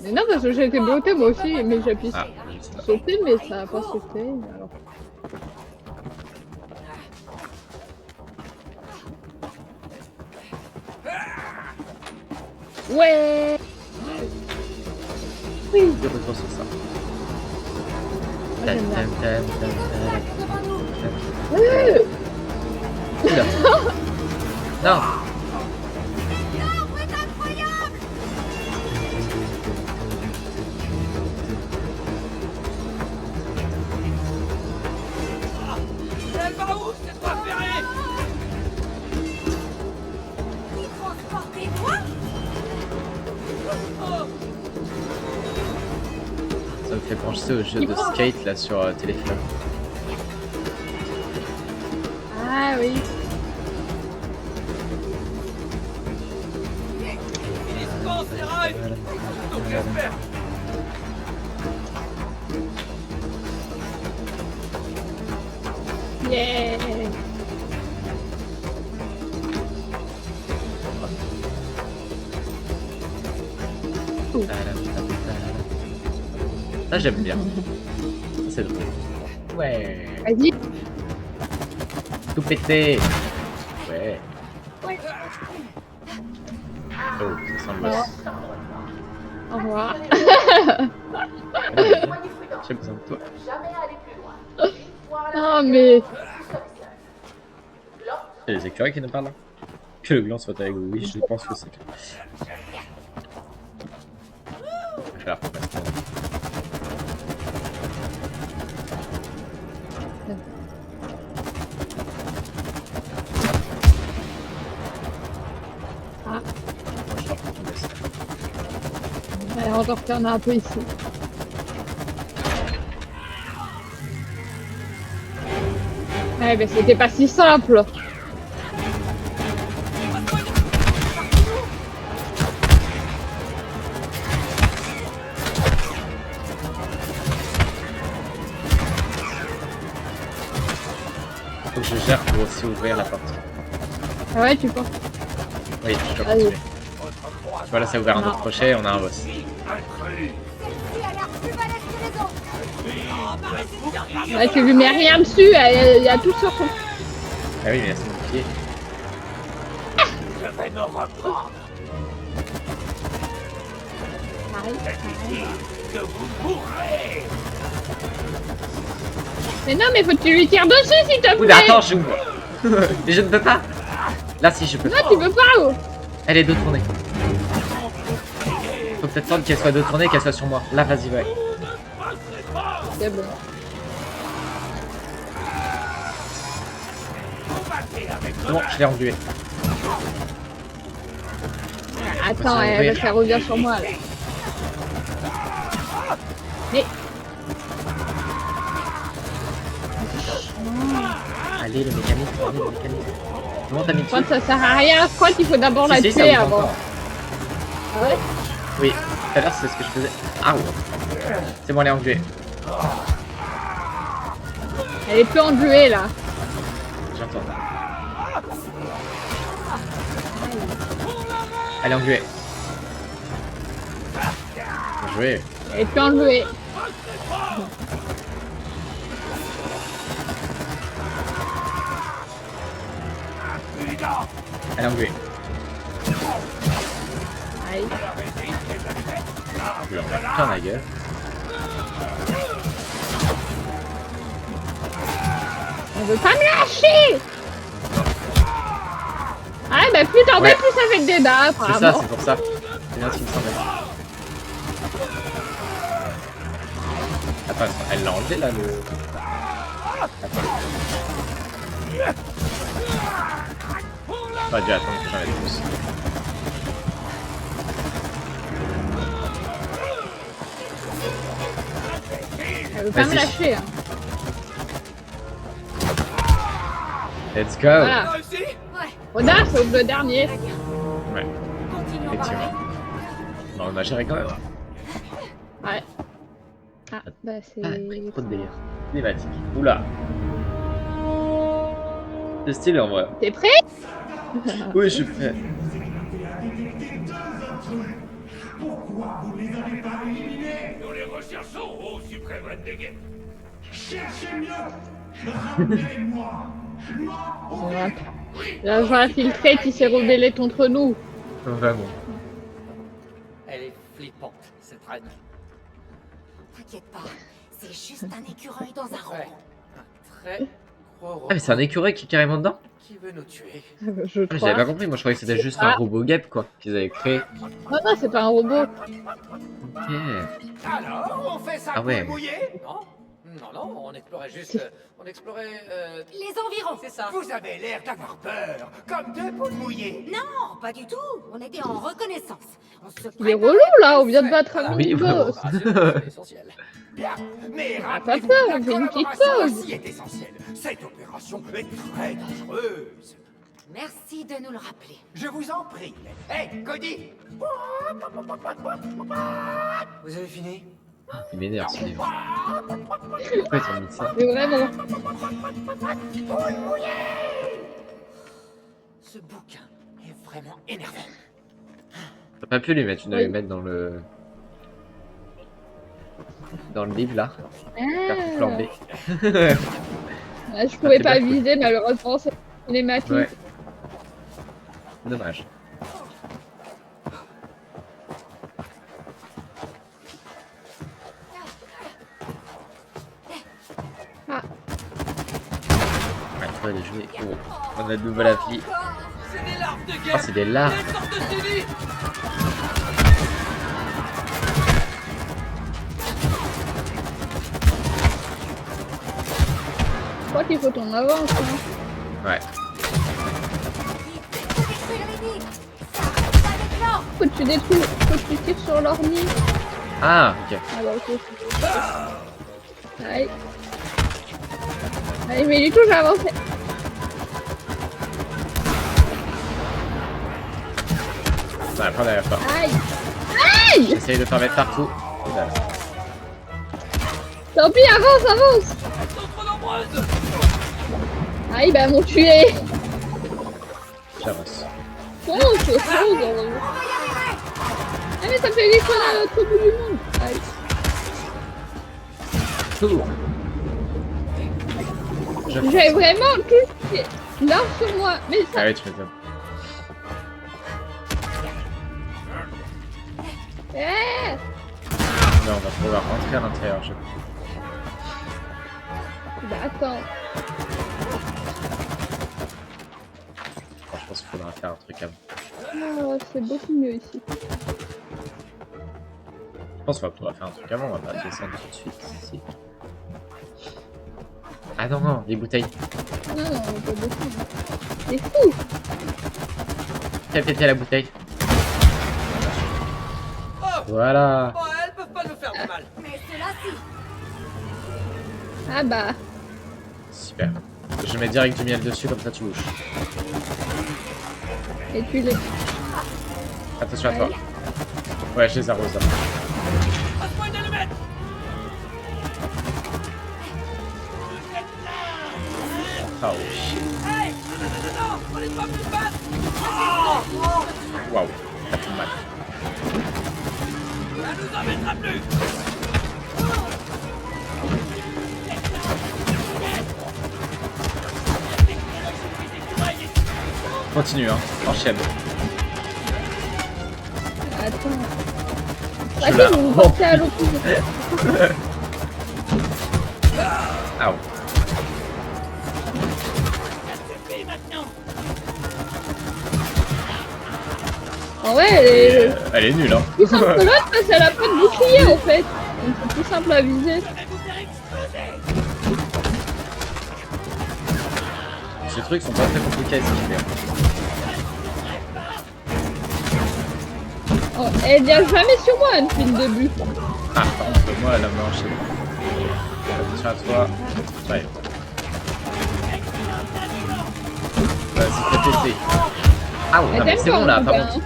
Mais non, parce que j'ai été bloqué moi aussi, mais j'appuie
Ah,
sur
je sais pas.
sauter, mais ça a pas sauté. Alors. Ouais.
Oui, de retour sur ça.
Moi, j'aime bien.
Devant nous.
Oula. Non.
Elle va où cette voie ferrée?
Ça me fait penser au jeu de skate là sur téléphone.
Ah oui. Yeah.
Ça j'aime bien. Ça, c'est drôle. Ouais.
Vas-y.
Tout pété. Ouais. Oh, ça sent le boss.
Au revoir.
J'ai besoin de toi.
Non mais...
Il y a les écureuils qui nous parlent là. Que le gland soit avec vous, oui, je pense que c'est. Je vais faire la promesse.
Ah.
Moi, je suis en train de tomber, ça.
Allez, encore qu'il y en a un peu ici. Ouais, mais c'était pas si simple.
Faut que je gère pour aussi ouvrir la porte.
Ah ouais, tu penses?
Oui, je dois
Allez.
continuer. Tu vois là, ça a ouvert un autre crochet, on a un boss.
Ouais, tu lui mets rien dessus, il y a tout sur son...
Ah oui, mais c'est mon pied. Mais non, mais faut que tu lui tires dessus, s'il te Ouh,
plaît.
attends, j'ouvre. Mais je ne peux pas. Là, si je peux.
Non, tu peux pas. Oh.
Elle est deux tournées. Faut peut-être attendre qu'elle soit deux tournées, qu'elle soit sur moi. Là, vas-y, ouais.
C'est bon.
Bon, je l'ai endué.
Attends, ça revient sur moi là. Mais...
Allez, le mécanisme, allez, le mécanisme. Comment t'as mis dessus?
Quand ça sert à rien, je crois qu'il faut d'abord la
Si, ça
tuer
ouvre
avant.
encore.
Ah ouais?
Oui, tout à l'heure, c'est ce que je faisais. Ah ouais. C'est bon, elle est enduée.
Elle est plus engluée là.
J'entends. Elle est engluée. Bien joué.
Elle est plus engluée.
Elle est engluée.
Aïe.
Je lui en mets plein la gueule.
On veut pas me lâcher. Ah bah plus t'en mets,
Ouais.
plus ça fait de dégâts
C'est ça,
apparemment.
c'est pour ça. C'est bien ce qui me semblait. Attends, elle l'a enlevé là le. Attends. J'aurais dû attendre que j'en ai plus.
Elle veut pas me
Vas-y.
lâcher. Hein.
Let's go.
Voilà. Oda, c'est le dernier.
Ouais, effectivement. Bon, on a géré quand même.
Ouais. Ah bah c'est...
Ah, pris trop de délire. Cinématique. Oula. C'est stylé en vrai.
T'es prêt?
Oui, je suis prêt.
Pourquoi vous ne les avez pas éliminés?
Nous les recherchons, ô suprême reine des guêpes.
Cherchez mieux. Ramenez-moi.
Ouais. L'agent infiltré qui s'est rebellé contre nous.
Vraiment.
Elle est flippante, cette reine.
T'inquiète pas, c'est juste un écureuil dans un
Ouais.
rond.
Un très gros robot
Ah, mais c'est un écureuil qui est carrément dedans?
qui veut nous tuer.
Je
Ah,
crois.
j'avais pas compris, moi je croyais que c'était juste un robot guêpe quoi, qu'ils avaient créé.
Non, non, c'est pas un robot.
Ok.
Alors, on fait ça
Ah ouais.
mouillé? Non, non, non, on explorait juste... on explorait...
Les environs.
C'est ça.
Vous avez l'air d'avoir peur, comme deux poules mouillées.
Non, pas du tout. On était en reconnaissance. On se
Il est
prépare.
relou là, on vient de battre un
Oui,
mini-boss.
vraiment.
Ah, c'est essentiel.
Bien, mais
pas
rappelez-vous,
peur,
la
on fait une petite
collaboration
pause.
aussi est essentielle. Cette opération est très dangereuse.
Merci de nous le rappeler.
Je vous en prie. Hé, Cody!
Vous avez fini?
Il m'énerve ce livre. Pourquoi ils ont mis ça?
Mais vraiment.
Ce bouquin est vraiment énervant.
T'as pas pu les mettre, tu dois
Oui.
les mettre dans le livre là. Faire tout flamber.
Ah, je pouvais
c'est
pas
bien cool.
viser, malheureusement, c'est cinématique.
Ouais. Dommage.
Ah.
Ouais, toi, les jouets. Oh, on a de nouveau la vie.
C'est des larves de guêpes!
Ah, c'est des larves.
Elles sortent de ces nids!
Je crois qu'il faut qu'on avance. Hein.
Ouais.
Faut que tu détruis, faut que tu tires sur leur nid.
Ah, ok.
Ah bah ok. Aïe. Aïe, mais du coup j'ai avancé.
Ouais, après derrière toi.
Aïe. Aïe.
J'essaye de t'en mettre partout. Et voilà.
Tant pis, avance, avance.
Elles sont trop nombreuses!
Aïe, bah m'ont tué.
J'avance.
Fonce, fonce. Ah mais ça me fait déconner à l'autre bout du monde. Aïe.
Tour.
J'ai vraiment tout l'or sur moi. Mais ça...
Ah oui, tu fais ça.
Eh.
Non, on va pouvoir rentrer à l'intérieur, je crois.
Bah attends.
Je pense qu'il faudra faire un truc avant.
Oh, c'est beaucoup mieux ici.
Je pense qu'on va pouvoir faire un truc avant, on va pas descendre tout de suite ici. Ah non, non, les bouteilles.
Non, non, on peut beaucoup. C'est fou.
Fais péter la bouteille.
Oh!
Voilà.
Oh, elles peuvent pas nous faire de mal!
Mais cela si.
Ah bah.
Super. Je mets direct du miel dessus, comme ça tu bouges.
Et tu les...
Attention à toi. Ouais, je les arrose là.
Passe-moi une allumette!
Oh shit.
Hey! Non! On est pas plus battre!
Waouh, ça fait mal.
Ça nous embêtera plus!
Continue, hein. Enchaîne.
Attends.
Je
Vas-y,
la
vous me
remplis.
portez à l'autre bout.
Ah
En vrai,
elle est nulle, hein.
plus simple que l'autre parce qu'elle a pas de bouclier en fait. Donc c'est plus simple à viser.
Ces trucs sont pas très compliqués à esquiver.
Oh, elle vient jamais sur moi depuis le début.
Ah, par contre, moi, elle a mangé. Attention à toi. Ouais. Vas-y, fais péter. Ah ouais,
Elle
non, mais
t'aime
c'est
pas,
bon
en
là,
tout
par
cas,
contre.
hein.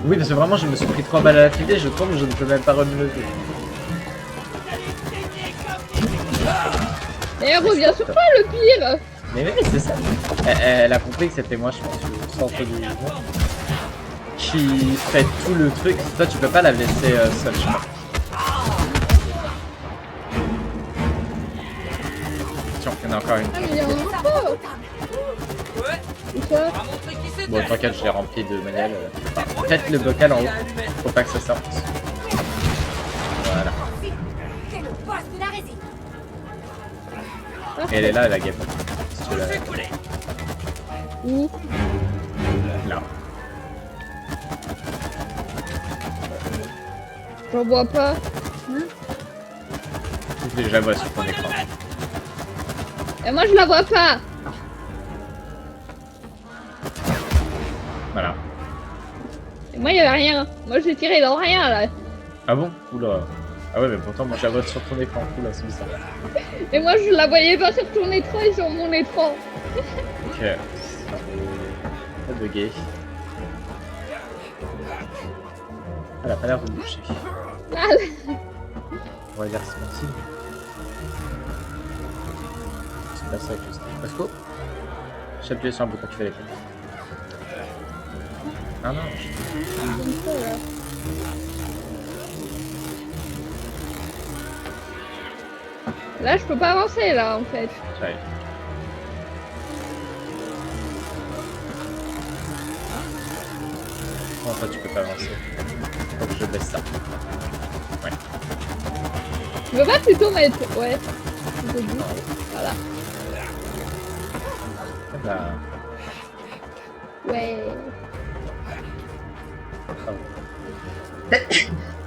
Oui, parce que vraiment, je me suis pris 3 balles à la file, je tombe, je ne peux même pas me lever.
Et elle revient sur toi le pire.
Mais oui, c'est ça. Elle a compris que c'était moi, je pense, au centre du monde. Qui fait tout le truc. Toi, tu peux pas la laisser seule, je crois. Tiens, il y en a encore une.
Ah mais il y en a encore.
Ouais!
Où ça?
On va montrer qui c'est!
Bon, t'inquiète, je l'ai rempli de manière. Enfin, peut-être le bocal en haut. Faut pas que ça sorte. Voilà.
C'est le boss de la résine.
Et elle est là, la game. Si tu
On le
la-
fait couler!
Où?
Là.
J'en vois pas.
Je la vois sur ton écran.
Et moi je la vois pas.
Voilà.
Et moi il y avait rien. Moi j'ai tiré dans rien là.
Ah bon? Oula. Ah ouais, mais pourtant, moi, je la vois sur ton écran. Oula, c'est bizarre.
Et moi, je la voyais pas sur ton écran et sur mon écran.
Ok. Ça a bugué. Elle a pas l'air de bouger.
Ah,
On va dire c'est bon signe. C'est pas ça que je sais. Let's go. J'ai appuyé sur un bouton qui fallait pas. Ah non,
là, je peux pas avancer, là, en fait.
j'arrive. Comment toi tu peux pas avancer? Faut que je baisse ça. Ouais.
Je veux pas plutôt mettre... Ouais. Voilà.
Ah bah,
Ouais.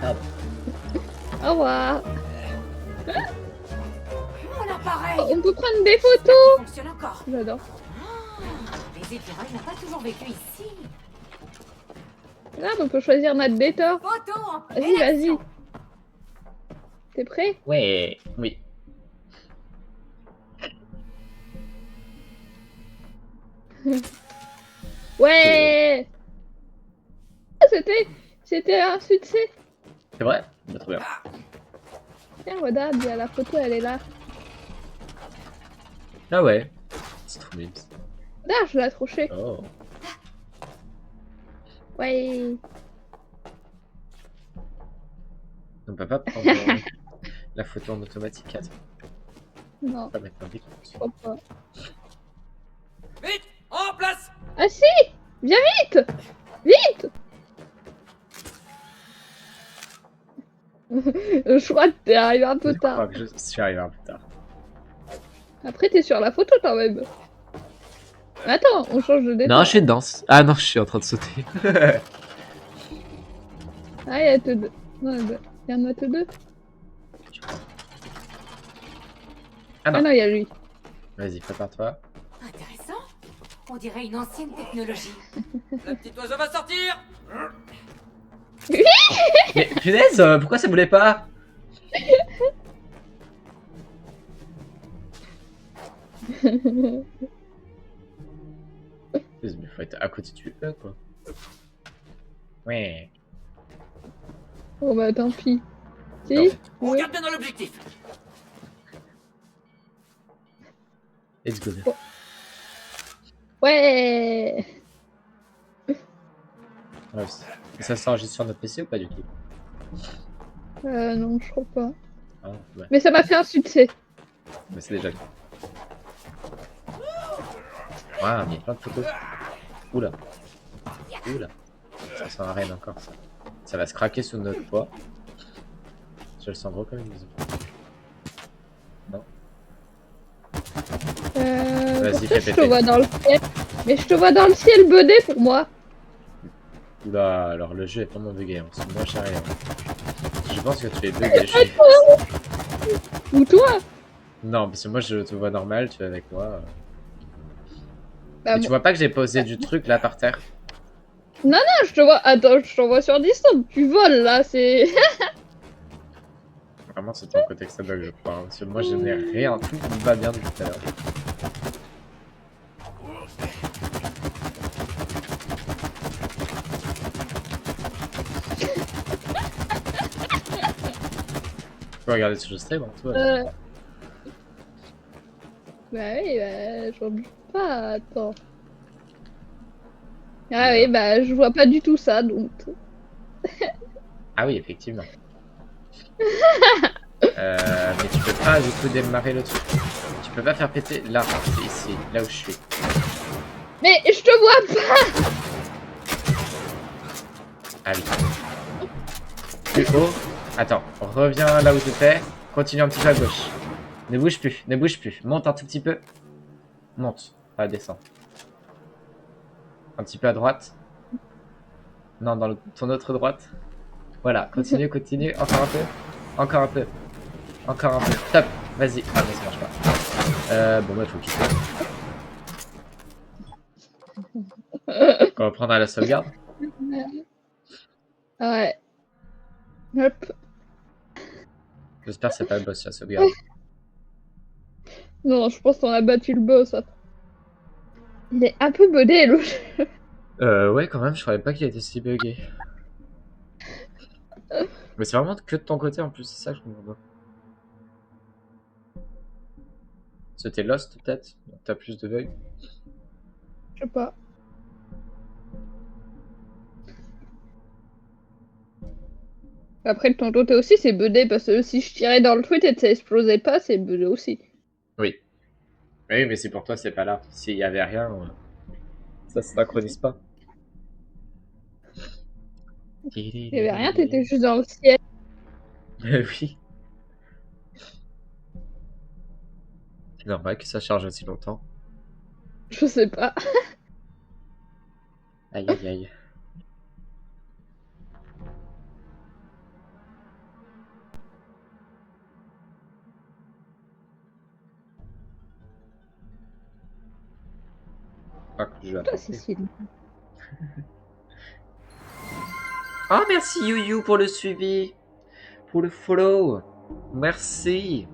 pardon.
Au revoir.
Mon appareil
On peut prendre des photos.
fonctionne encore.
J'adore.
Les écureuils n'ont pas toujours vécu ici.
Là, on peut choisir notre détor.
Photo en
Vas-y,
pleine
vas-y.
action.
T'es prêt?
Ouais, oui.
Ouais. Ah, c'était un succès.
C'est vrai? Bah, trop bien.
Tiens, regarde, il y a la photo, elle est là.
Ah ouais. C'est trop bien.
Là, je l'ai accroché.
Oh.
Ouais.
On peut pas prendre la photo en automatique. Attends.
Non,
On peut mettre un décompte.
je crois pas.
Vite, en place.
Ah si! Viens vite! Vite! Je crois que t'es arrivé un peu
Je crois
tard.
que je suis arrivé un peu tard.
Après, t'es sur la photo quand même. Attends, on change de décor.
Non, je suis dedans. Ah non, je suis en train de sauter.
Ah, il y a te deux. Non, il y en a te deux.
Ah non.
Ah non, il y a lui.
Vas-y, prépare-toi.
Intéressant. On dirait une ancienne technologie.
La petite oiseau va sortir.
Mais punaise, pourquoi ça voulait pas? Mais faut être à côté du E, quoi. Ouais.
Bon bah tant pis. Si?
Non.
On
Oui.
regarde bien dans l'objectif.
Let's go.
Ouais.
Ouais, ça s'enregistre sur notre PC ou pas du tout?
Non, je crois pas.
Ah, ouais.
Mais ça m'a fait un succès.
Mais c'est déjà bien. Waouh, il y a plein de photos. Oula. Oula. Ça sert à rien encore, ça. Ça va se craquer sous notre poids. Je le sens gros comme une maison. Non. Vas-y,
Pourquoi
fais
je te
péter.
vois dans le ciel? Mais je te vois dans le ciel bedé pour moi.
Oula, alors le jeu est vraiment bugué. Hein. Moi, j'ai rien. Je pense que tu es bugué.
Ou toi?
Non, parce que moi, je te vois normal, tu es avec moi.
Bah,
Mais tu vois pas que j'ai posé du truc là par terre?
Non, non, je te vois. Attends, je t'envoie sur distance. Tu voles là, c'est.
Vraiment, c'est ton côté que ça bug, je crois. Hein, parce que moi, je n'ai rien. Tout va bien depuis tout à l'heure. Tu peux regarder ce que je stream, hein, toi.
Bah oui, bah, je vois pas. Attends. Ah oui, bah, je vois pas du tout ça donc.
Ah oui, effectivement. Mais tu peux pas du coup démarrer le truc. Tu peux pas faire péter là, c'est ici, là où je suis.
Mais je te vois pas!
Ah oui. Plus haut. Attends, reviens là où tu étais. Continue un petit peu à gauche. Ne bouge plus, ne bouge plus. Monte un tout petit peu. Monte, pas descends. Un petit peu à droite. Non, dans ton autre droite. Voilà, continue, continue. Encore un peu. Encore un peu. Encore un peu. Top. Vas-y. Ah, mais ça marche pas. Bon, bah, faut quitter. On va prendre à la sauvegarde.
Ouais. Hop.
J'espère que c'est pas le boss, la sauvegarde.
Non, je pense qu'on a battu le boss. Attends. Il est un peu buggé, le jeu.
Ouais, quand même, je croyais pas qu'il était si buggé. Mais c'est vraiment que de ton côté en plus, c'est ça que je comprends pas. C'était Lost peut-être? Donc t'as plus de bugs?
Je sais pas. Après, de ton côté aussi, c'est buggé parce que si je tirais dans le truc et que ça explosait pas, c'est buggé aussi.
Oui. Oui, mais c'est pour toi, c'est pas là. S'il y avait rien, ça se synchronise pas.
Il y avait rien, t'étais juste dans le ciel.
Oui. C'est normal que ça charge aussi longtemps.
Je sais pas.
Aïe aïe aïe. Ah, que je vais
Toi,
apporter.
Cécile.
Ah, merci You pour le suivi. Pour le follow. Merci.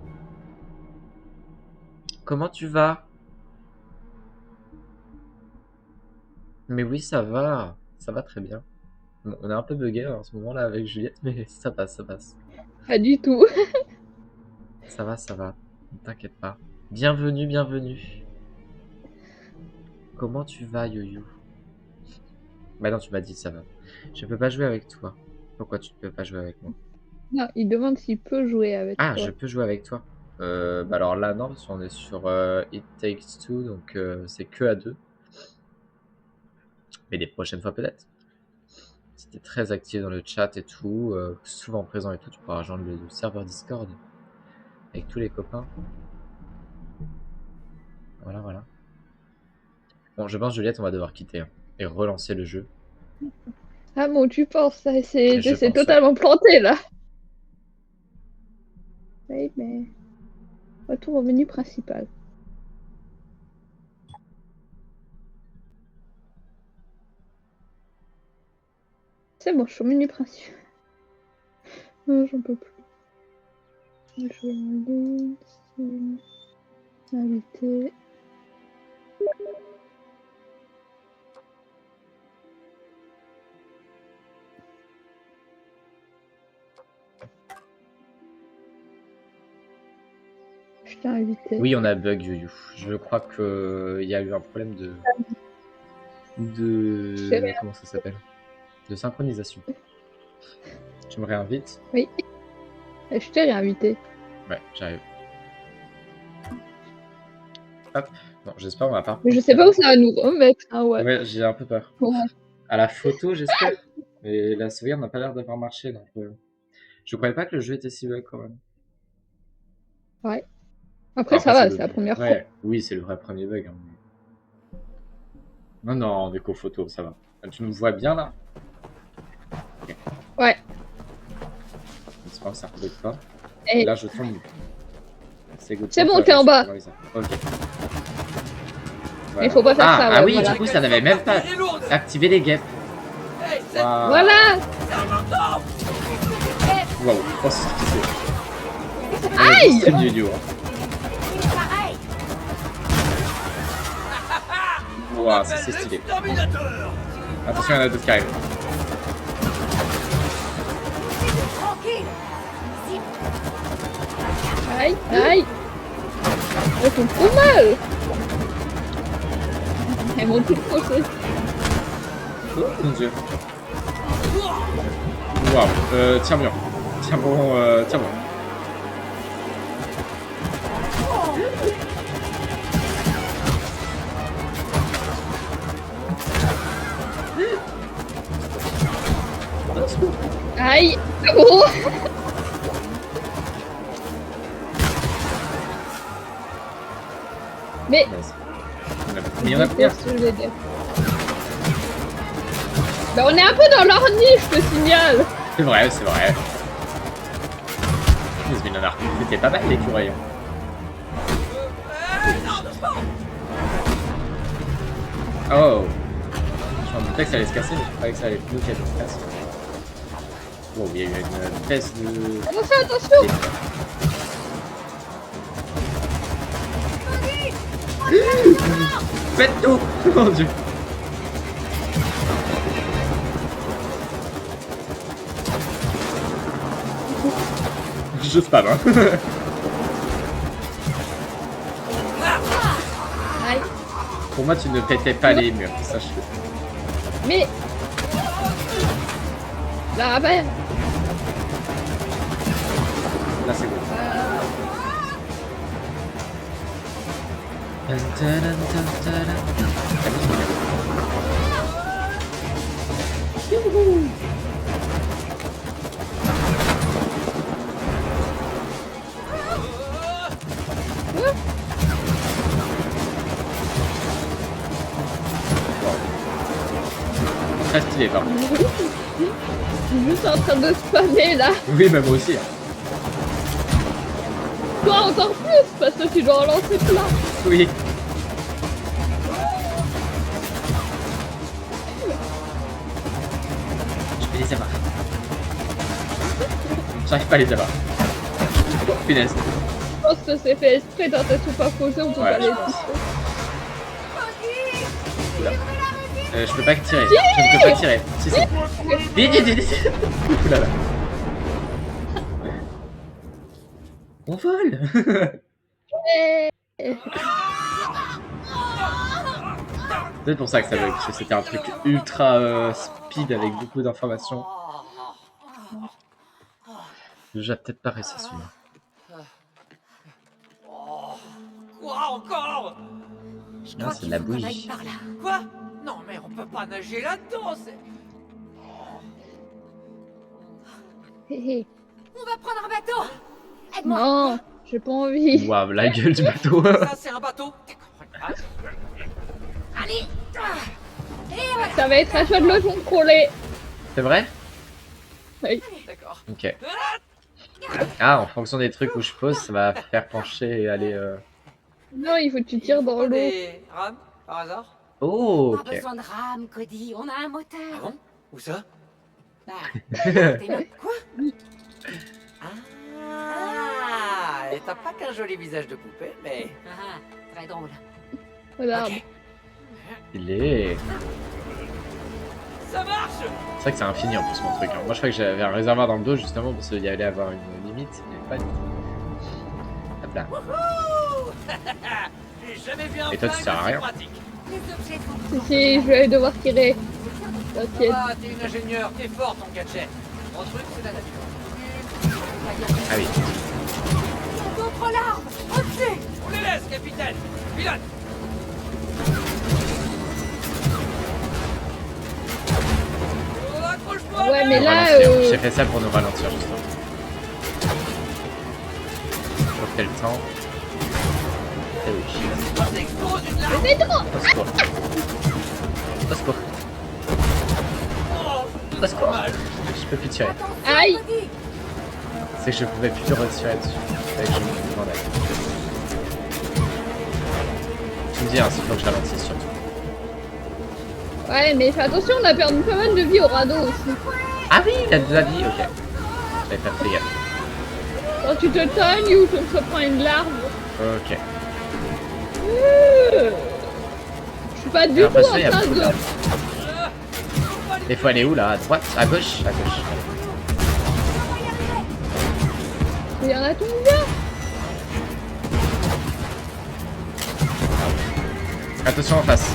Comment tu vas? Mais oui, ça va. Ça va très bien. Bon, on est un peu bugué en ce moment là avec Juliette, mais ça passe, ça passe.
Pas du tout.
Ça va, ça va. Ne t'inquiète pas. Bienvenue, bienvenue. Comment tu vas, Yo-Yo? Bah non, tu m'as dit ça va. Je peux pas jouer avec toi. Pourquoi tu ne peux pas jouer avec moi?
Non, il demande s'il peut jouer avec
Ah,
toi.
je peux jouer avec toi. Bah alors là, non, parce qu'on est sur It Takes Two, donc c'est que à deux. Mais les prochaines fois peut-être. Si t'es très actif dans le chat et tout, souvent présent et tout, tu pourras rejoindre le serveur Discord avec tous les copains. Voilà, voilà. Bon, je pense, Juliette, on va devoir quitter hein, et relancer le jeu.
Ah bon, tu penses, ça,
Je
c'est
pense,
totalement planté là. Oui, mais retour au menu principal. C'est bon, je suis au menu principal. Non, j'en peux plus. Je vais aller ici. Inviter. Je t'ai invité.
Oui, on a bug, Youyou. Je crois que il y a eu un problème de... Comment ça s'appelle? De synchronisation. Tu me réinvites?
Oui. Je t'ai réinvité.
Ouais, j'arrive. Hop. Bon, j'espère on va pas...
Mais je sais pas où ça va nous remettre. Ah ouais.
Ouais, j'ai un peu peur.
Ouais.
À la photo, j'espère. Mais la sauvegarde n'a pas l'air d'avoir marché, donc... Je croyais pas que le jeu était si bug, quand même.
Ouais. Après, ça va, c'est la première fois.
Oui, c'est le vrai premier bug. Hein. Non, non, en déco photo, ça va. Tu me vois bien, là? Okay.
Ouais.
J'espère que ça ne bug pas.
Et
là, je tombe.
C'est bon, t'es en bas.
Ok.
Voilà. Il faut pas faire ça.
Ah oui,
voilà.
du coup, ça n'avait même pas activé les guêpes. Wow.
Voilà.
Waouh, oh, c'est stylé.
Aïe.
C'est du duo. Waouh, ça c'est stylé. Attention, il y en a d'autres qui arrivent.
Aïe, aïe. Elles sont trop mal. Elles m'ont tout croché.
Oh mon dieu. Waouh, tiens bien. Tiens bon, tiens bon.
Aïe. Oh. Mais
il y en a combien?
Bah on est un peu dans l'ornie, je te signale.
C'est vrai, c'est vrai. C'était pas mal l'écureuil. Oh, je me doutais que ça allait se casser, mais je croyais que ça allait nous casser. Wow, il y a eu une baisse de...
Attention.
Faites tout. Mon dieu. Je spam, hein.
Aïe.
Pour moi, tu ne pétais pas les murs, sache-le.
Mais... Là, ben...
Là, c'est bon. Très stylé, par contre.
Je suis juste en train de spammer là.
Oui, mais moi aussi. Hein.
Toi encore plus, parce que tu dois en lancer plein.
Oui. Je vais les avoir. J'arrive pas à les avoir. Oh, punaise.
Je pense que c'est fait exprès dans ta soupe à poser, on peut
Ouais,
pas les
je pense.
toucher.
Oula. Je peux pas tirer. Je ne peux pas tirer. Si, si. Vite, vite, vite. Oulala. On vole. C'est pour ça que ça bug, parce que c'était un truc ultra speed avec beaucoup d'informations. Le jeu a peut-être pas réussi celui-là.
Quoi encore?
Non, c'est de la bougie.
Quoi? Non, mais on peut pas nager là-dedans, c'est...
Hé hé.
On va prendre un bateau. Aide-moi.
Non, j'ai pas envie.
Waouh, la gueule du bateau.
Ça, c'est un bateau? D'accord.
Allez. Et voilà.
Ça va être à toi de le contrôler.
C'est vrai?
Oui.
D'accord.
Ok. Ah, en fonction des trucs où je pose, ça va faire pencher et aller...
Non, il faut que tu tires dans l'eau.
Des rames, par hasard?
Oh,
Pas
ok.
besoin de rame, Cody. On a un
Ah
moteur.
bon? Où ça?
Bah, t'es là. Quoi?
Ah, et t'as pas qu'un joli visage de poupée, mais...
Ah, très drôle.
Regarde.
Ok.
Il est...
Ça marche!
C'est vrai que c'est infini en plus mon truc. Hein. Moi je croyais que j'avais un réservoir dans le dos justement parce qu'il y allait avoir une limite, mais pas du tout. Hop là.
Wouhou! J'ai jamais vu un
Et toi, tu
flingue
sers à
aussi
rien.
pratique.
Les objets sont...
Si, si, je vais devoir tirer. T'inquiète.
Ah, t'es une ingénieure, t'es forte en gadget. Mon truc, c'est la navigation.
Ah oui.
D'autres larmes. Au-dessus.
On les laisse, capitaine. Pilote. Oh, accroche-toi,
Ouais,
mec.
mais
Nous
là,
ralentir. J'ai fait ça pour nous ralentir justement. Pour quel temps? Eh oui.
T'exploses une larme.
Mais non.
Au secours. Au secours.
Oh,
Au secours.
mal.
Je peux plus tirer.
Aïe.
Cody.
C'est que je pouvais plus retirer dessus. Fallait que je me demandais. Tu me dis hein, s'il faut que je ralentisse surtout.
Ouais, mais fais attention, on a perdu pas mal de vie au radeau aussi.
Ah oui, il a de la vie, ok. J'avais pas fait gaffe.
Quand tu te tognes ou tu te prends une larme.
Ok.
Je suis pas du
J'ai
tout en
l'impression qu'il y a
train
beaucoup
de...
d'armes. Il faut aller où là? À droite? À gauche? À gauche.
Il y en a tout le monde.
Attention en face.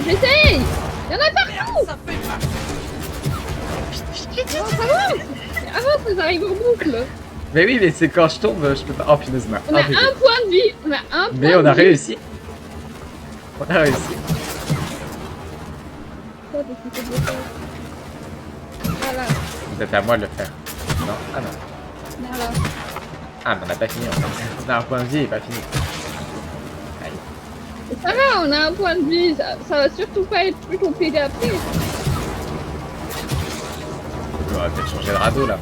J'essaye. Il y en a partout.
Ça fait mal.
Non, ça avance. Avance, ça arrive en boucle.
Mais oui, mais c'est quand je tombe, je peux pas. Oh punaise, ma.
On a un point de vie. On a un point
Mais on
de
a
vie.
réussi. On a réussi.
Voilà.
Peut-être à moi de le faire. Non? Ah non.
Voilà.
Ah, mais on n'a pas fini en fait. On a un point de vie et pas fini. Aïe.
Ça va, on a un point de vie. Ça va surtout pas être plus compliqué après.
On va peut-être changer de radeau là.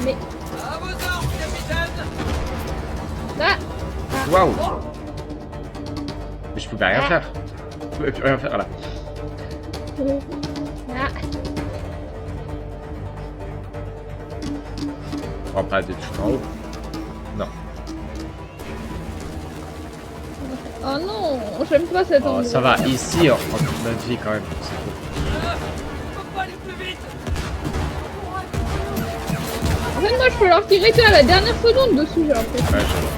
Mais
À vos ordres, capitaine.
là,
Waouh! Mais je pouvais rien faire. Je pouvais plus rien faire là. Oh, pas de tout en haut. Non.
Oh non, j'aime pas cet endroit.
Oh, ça va. Ici, on prend toute notre vie quand même. C'est cool.
Faut pas aller plus vite.
En fait, moi, je peux leur tirer que à la dernière seconde dessus, j'ai l'impression.
Ouais, je vois.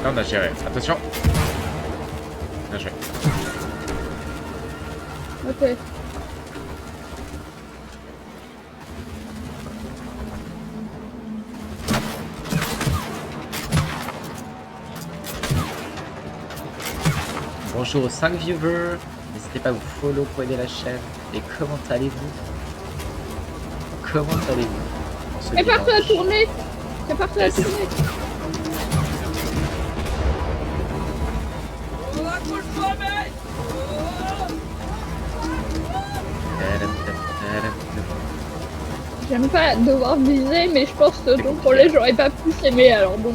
Là, on a géré. Attention. Bien joué.
Ok.
Bonjour aux 5 viewers. N'hésitez pas à vous follow pour aider la chaîne. Et comment allez-vous? Comment allez-vous? en ce
Prépare-toi à
dimanche
tourner. Prépare-toi à tourner.
Oh, accroche-toi, mec.
J'aime pas devoir viser, mais je pense que ton projet, j'aurais pas pu s'aimer, alors bon.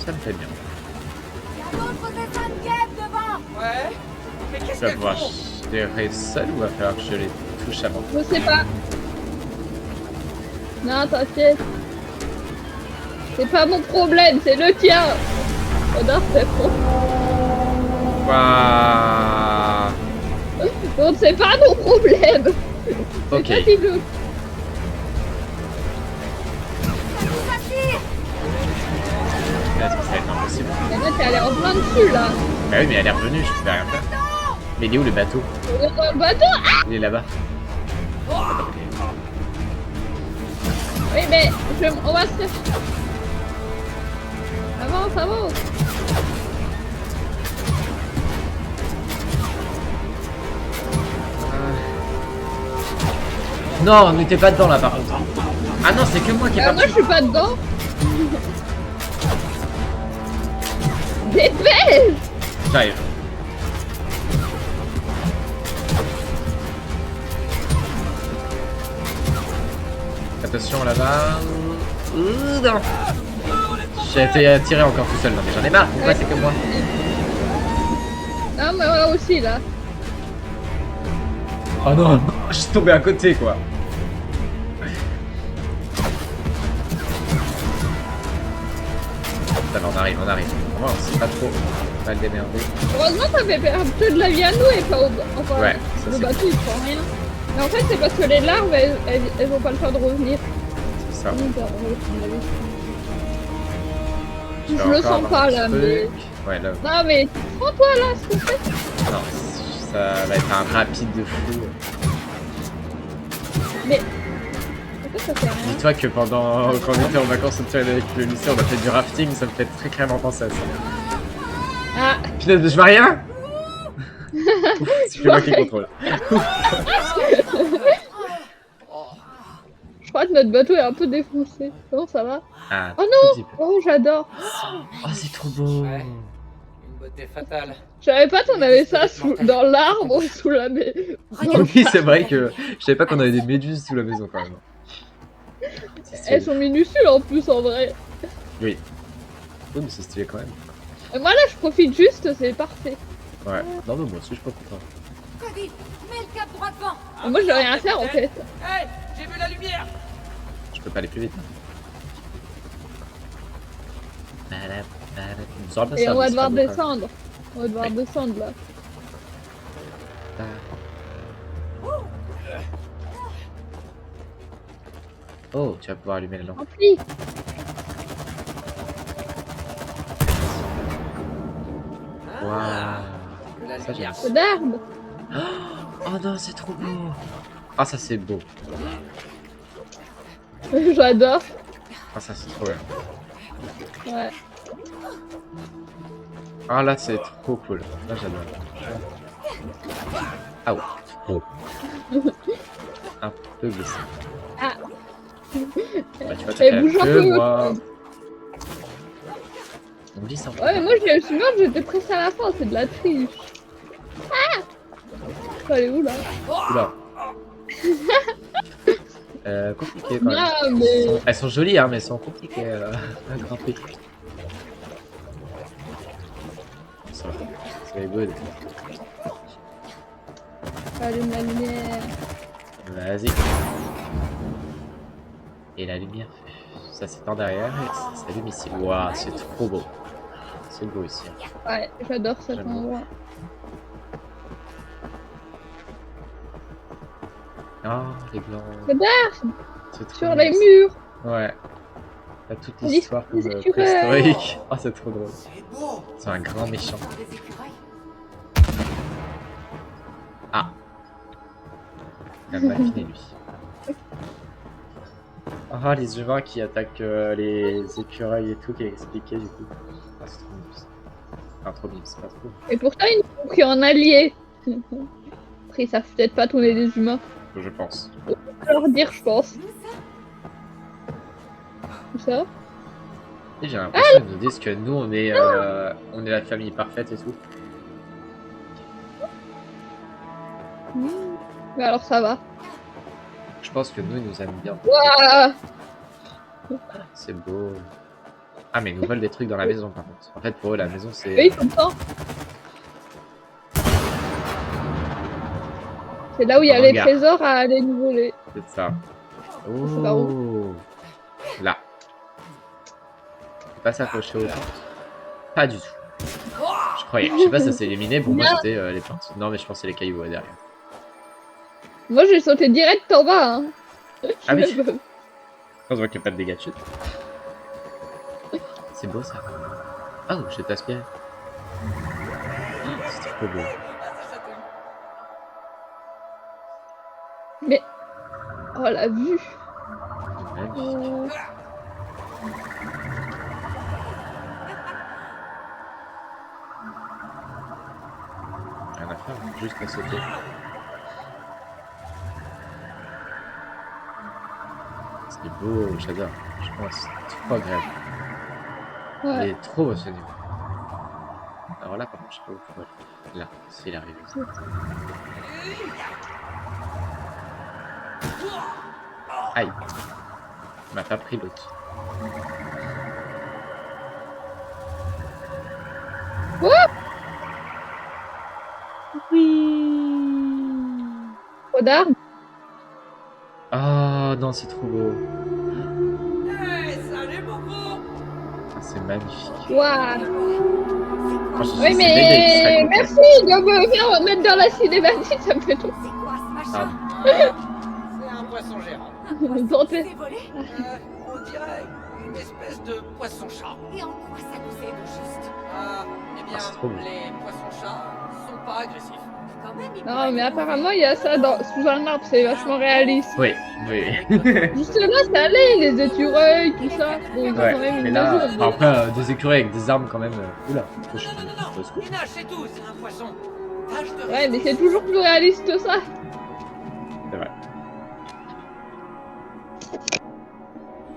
Ça me fait bien.
Il y a d'autres dessins de guêpes devant.
Ouais. Mais qu'est-ce
Tu vas
qu'elles
pouvoir
font?
gérer seul ou va falloir que je les touche avant?
Je sais pas. Non, t'inquiète. C'est pas mon problème, c'est le tien. J'adore, c'est trop.
Waouh.
Donc c'est pas mon problème.
Ok.
C'est toi qui le...
Est-ce que ça va être impossible?
Mais là, t'es allé en plein dessus, là.
Bah oui, mais elle est revenue, je pouvais rien faire. Mais il est où le bateau?
On est dans le bateau. Ah
Il est là-bas.
oui, mais on va se faire... Avance, avance.
Non, on n'était pas dedans là par contre. Ah non, c'est que moi qui ai pas
Moi, je suis pas dedans. Dépêche.
J'arrive. Attention là-bas. Non. J'ai été attiré encore tout seul. Non mais j'en ai marre. Pourquoi c'est que moi?
Non, mais moi aussi, là.
Oh non, je suis tombé à côté quoi. Putain, on arrive, on arrive. Ouais, on sait pas trop mal démerder.
Heureusement, ça fait perdre peu de la vie à nous et pas au... Enfin,
Ouais, ça,
le
c'est
bateau, il prend rien. Mais en fait, c'est parce que les larves, elles ont pas le temps de revenir.
C'est ça.
Je le sens pas, là, mais...
Ouais, là.
Non, mais prends-toi, là, s'il te plaît.
Non, ça va être un rapide de fou.
Mais... Pourquoi ça fait rien?
Dis-toi que pendant quand on était en vacances avec le lycée, on a fait du rafting, ça me fait très clairement penser à ça.
Ah.
Putain, je vois rien. C'est moi qui contrôle.
Je crois que notre bateau est un peu défoncé. Comment ça va?
Ah,
oh non! Oh, j'adore!
Oh, c'est trop beau!
Ouais. Une beauté fatale.
Je savais pas qu'on avait ça dans l'arbre sous la maison.
Oui, c'est vrai que je savais pas qu'on avait des méduses sous la maison quand même.
Elles sont minuscules en plus en vrai.
Oui. Oui, mais c'est stylé quand même.
Et moi là, je profite juste, c'est parfait.
Ouais. Non, mais moi aussi, je suis pas content.
Cody, mets le cap droit devant.
Moi, j'ai rien à faire en fait.
Hey, j'ai vu la lumière.
Je peux pas aller plus vite.
Et on va devoir descendre. On va devoir descendre là.
Oh, tu vas pouvoir allumer la lampe.
Rempli.
Waouh. Ça, j'aime.
C'est d'herbe.
Oh non, c'est trop beau. Ah, ça c'est beau.
J'adore.
Ah, ça c'est trop bien.
Ouais.
Ah là, c'est trop cool. Là, j'adore. Ah ouais. Oh. Un peu glissé.
Ah.
Bah, tu vois, t'as
bouge un
que
peu.
moi. On glisse un peu.
Ouais, mais moi je me souviens que j'étais presque à la fin, c'est de la triche. Ah! Faut aller où là?
Oula. Compliqué quand même.
Ah, mais...
Elles sont jolies, hein, mais elles sont compliquées à grimper. C'est good.
Allume la lumière.
Vas-y. Et la lumière, ça s'étend derrière et ça s'allume ici. Waouh, c'est trop beau. C'est beau ici.
Ouais, j'adore cet
J'aime
endroit.
Oh, les blancs.
Regarde,
C'est trop
sur les
nice.
murs.
Ouais. T'as toute
Les
l'histoire comme
écureuils.
préhistorique. Oh, c'est trop drôle.
C'est beau.
C'est un grand méchant.
Des écureuils.
Ah. Il a mal fini lui. Oh, les humains qui attaquent les écureuils et tout, qui est expliqué du coup. Ah, c'est trop mignon. Enfin, trop mignon, c'est pas trop.
Et pourtant, ils ont pris en allié. Après, ils savent peut-être pas tourner des humains.
Je pense.
Faut leur dire, je pense. Tout ça.
Et j'ai l'impression qu'ils nous disent que nous, on est la famille parfaite et tout.
Mais alors, ça va.
Je pense que nous, ils nous aiment bien.
Waouh.
C'est beau. Ah, mais ils nous veulent des trucs dans la maison par contre. En fait, pour eux, la maison, c'est.
Oui, comme ça. C'est là où il y a
Un
les
hangar.
trésors à aller nous voler.
C'est ça.
sais pas
Oh. Là. Faut pas s'accrocher aux portes. Pas du tout. Je croyais. Je sais pas si ça s'est éliminé. Pour moi, c'était les portes. Non, mais je pense que c'est les cailloux derrière.
Moi, j'ai sauté direct en bas. Hein.
Ah oui. On voit qu'il n'y a pas de dégâts de chute. C'est beau ça. Ah, oh, je vais t'aspirer. Oh, c'est trop beau.
Mais... Oh, la vue.
Magnifique. Rien à faire, juste à sauter. C'est beau, j'adore. Je pense c'est trop agréable.
Ouais.
Il est trop beau ce niveau. Alors là, par contre, je sais pas où il faut aller. Là, s'il arrive. Aïe. Il m'a pas pris l'autre.
Trop d'arbres.
Oh non, c'est trop beau.
Hey, salut mon gros.
Ah, c'est magnifique.
Waouh.
Franchement,
Oui,
c'est
mais
bébé qui serait content.
merci de me faire mettre dans la cinématique, ça me fait trop.
C'est quoi ce machin?
Ah,
C'est un poisson gérant.
tenter.
C'est volé?
On dirait une espèce de poisson-chat.
Et en quoi ça nous aide au juste?
Eh bien,
Ah, c'est trop beau.
les poissons-chats sont pas agressifs.
Quand même, il
Non,
pourrait
mais
nous
apparemment, il y a ça dans... sous un arbre, c'est vachement réaliste.
oui, oui.
Juste là, ça allait, les écureuils, tout ça. Bon, ils ont
Ouais,
quand même
mais
une
là,
maison.
enfin, après, des écureuils avec des armes quand même. Oula, je suis
Non, il nage, c'est tout, c'est un poisson. Tâche de
Ouais, mais
rester
c'est toujours plus réaliste que ça.
C'est vrai.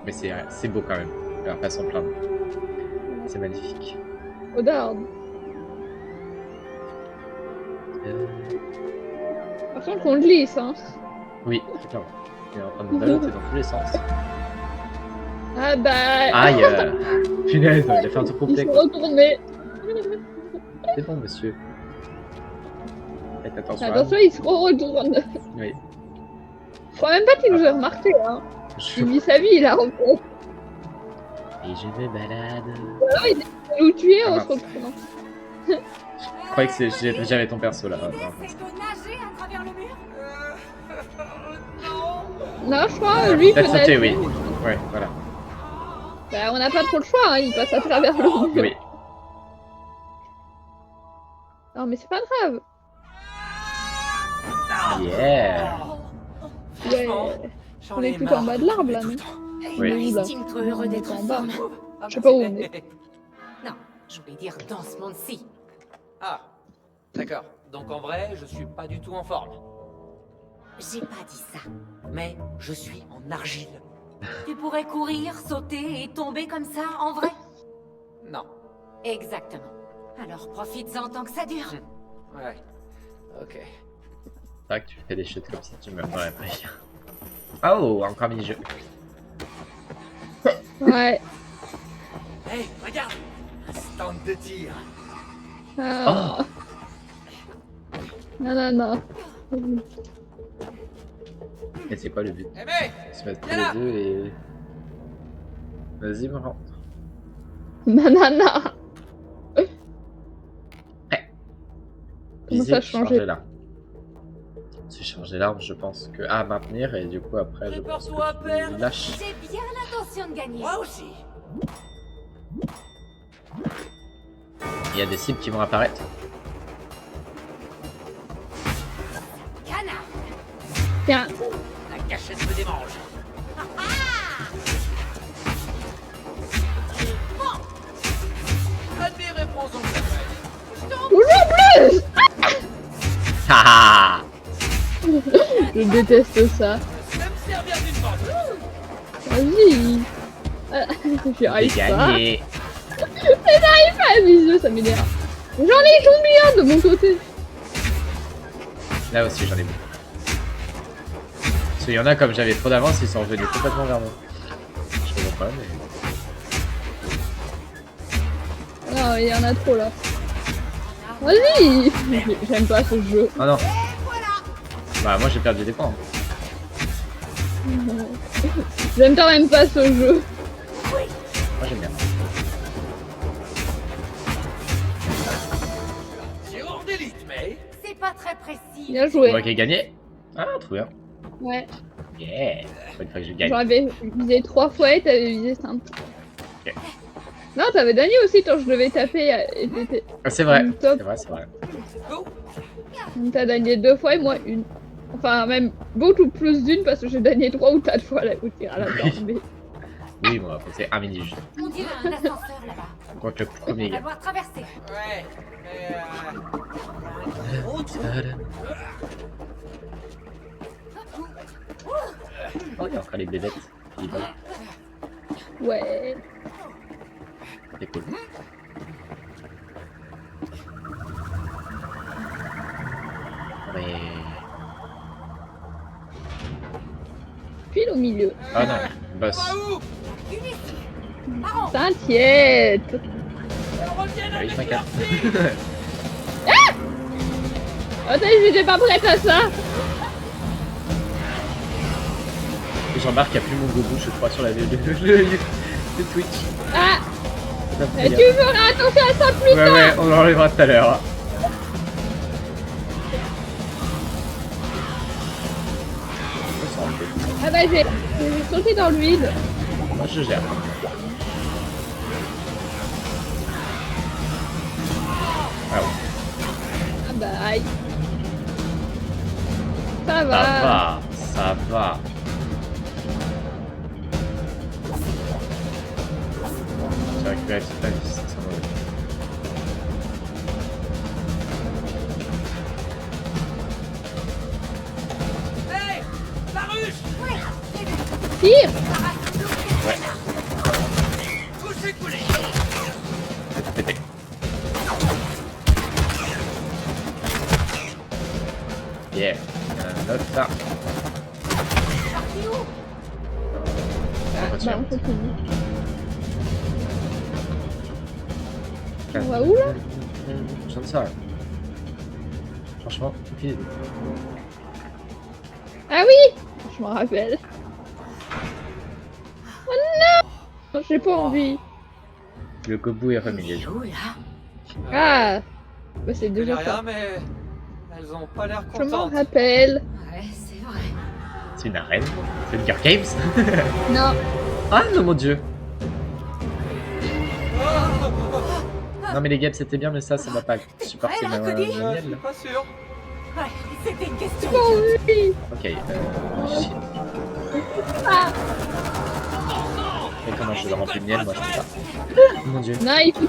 Mais c'est beau quand même. On va pas s'en plaindre. C'est magnifique.
Regarde. Par contre, on glisse, hein.
Oui, très clairement. Il est en train de baloter dans tous les sens.
Ah bah...
Aïe punaise, il a fait un tour
Ils
complet.
sont
quoi.
retournés.
C'est bon, monsieur. Faites attention à
Attention, ils se retournent.
vous. Oui.
Je crois même pas qu'il nous a remarqué, hein.
Je...
Il vit sa vie, il a repris.
Et je me balade.
Il va nous tuer
Ah,
en
mince.
se retournant.
Je croyais que j'avais ton perso là.
L'idée, c'est de nager à travers le mur.
Non, je crois, lui,
Peut-être
peut-être.
sauter, oui. Ouais, voilà.
Bah, on n'a pas trop le choix, hein. Il passe à travers le mur.
Oui.
Non, mais c'est pas grave.
Yeah.
Ouais. On est tout en bas de l'arbre, là, non?
Oui.
Il est où, là?
Estime trop heureux d'être en forme.
Je sais pas où on est.
Non, je voulais dire dans ce monde-ci.
Ah, d'accord. Donc en vrai, je suis pas du tout en forme.
J'ai pas dit ça.
Mais je suis en argile.
Tu pourrais courir, sauter et tomber comme ça, en vrai?
Non.
Exactement. Alors profites-en tant que ça dure.
Ouais. Ok.
C'est vrai que tu fais des chutes comme ça, tu meurs dans la vraie. Oh, encore mini-jeu.
Ouais.
Hey, regarde. Un stand de tir.
Ah.
Oh,
Non.
Et c'est quoi le but?
Eh mec,
Se mettre tous
viens là.
les deux et... Vas-y, me rends.
Nanana. Comment
Viser,
ça a changé?
changer l'arme. C'est changer l'arme, je pense que à maintenir et du coup après je pense
Prépare-toi à
que tu
perdre.
lâches.
J'ai bien l'intention de gagner.
moi aussi.
Il y a des cibles qui vont apparaître.
Canard.
Tiens.
La cachette me démange. Admirez, prends-en la
Toujours plus.
Haha.
Je déteste ça.
Je vais me servir d'une bande.
Vas-y. J'y arrive
J'ai
pas.
gagné.
J'arrive pas à viser, ça m'énerve. J'en ai combien de mon côté?
Là aussi j'en ai beaucoup. Parce qu'il y en a comme j'avais trop d'avance, ils sont revenus complètement vers moi. Je comprends pas mais...
Non, il y en a trop là. Vas-y. J'aime pas ce jeu.
Oh non. Bah moi j'ai perdu des points.
J'aime quand même pas ce jeu.
Moi j'aime bien.
Tireur d'élite, mais...
C'est pas très précis.
Bien
On
joué.
voit qui a gagné. Ah trop bien.
Ouais.
Yeah. Faut une fois que je gagne.
J'avais visé 3 fois et t'avais visé 5.
Ok.
Non, t'avais gagné aussi quand je devais taper et t'étais...
Ah, c'est vrai.
Top.
C'est vrai, c'est vrai.
T'as gagné 2 fois et moi 1. Enfin, même beaucoup plus d'une parce que j'ai gagné 3 ou 4 fois là où t'es à la
Oui.
fin. Mais...
Oui, bon, après c'est un mini jeu.
On dirait un ascenseur là-bas.
On compte le premier
On va
gars.
devoir traverser.
Ouais, mais gros trou.
Oh, il y a encore les bébêtes. Ils volent.
Ouais.
C'est cool. Mais...
Pile au milieu.
Ah non, boss.
Pas où?
T'inquiète.
Elles reviennent
Ah oui, je
avec
m'inquiète.
leur fille.
Attends, j'étais pas prête à ça.
Je remarque qu'il n'y a plus mon gogo, je crois, sur la le Twitch.
Ah,
Ça me fait
tu
bien.
feras attention à ça plus
Ouais,
tard.
ouais, on l'enlèvera tout à l'heure.
Ah bah j'ai sauté dans le vide.
Moi je gère. Ah ouais.
Ah bah aïe. Ça
Ça
va.
va, ça va. J'ai récupéré cette place, c'est mauvais.
Hey, la ruche.
Tire.
Ouais,
Couchez coulé.
c'est tout pété. Yeah, un autre là. On continue.
Bah on continue. On va où là?
Je ne sais rien. Franchement, aucune idée.
Ah oui, je m'en rappelle. Oh non, j'ai pas envie.
Le Gobu est remis, les gens.
Où là?
Ah, bah c'est
Je connais
déjà
rien,
ça.
mais elles ont pas l'air
Je m'en
contentes.
rappelle.
Ouais, c'est vrai.
C'est une arène. C'est Hunger Games.
Non.
Ah non, mon dieu. Non mais les games c'était bien mais ça va pas supporter
prêt, là,
ma
Cody
Je
miel.
suis pas sûr.
Ouais, c'était une question.
Pas envie.
Ok, shit.
Ah,
Et comment je le remplis de miel, moi je sais pas. Mon dieu.
non, il faut...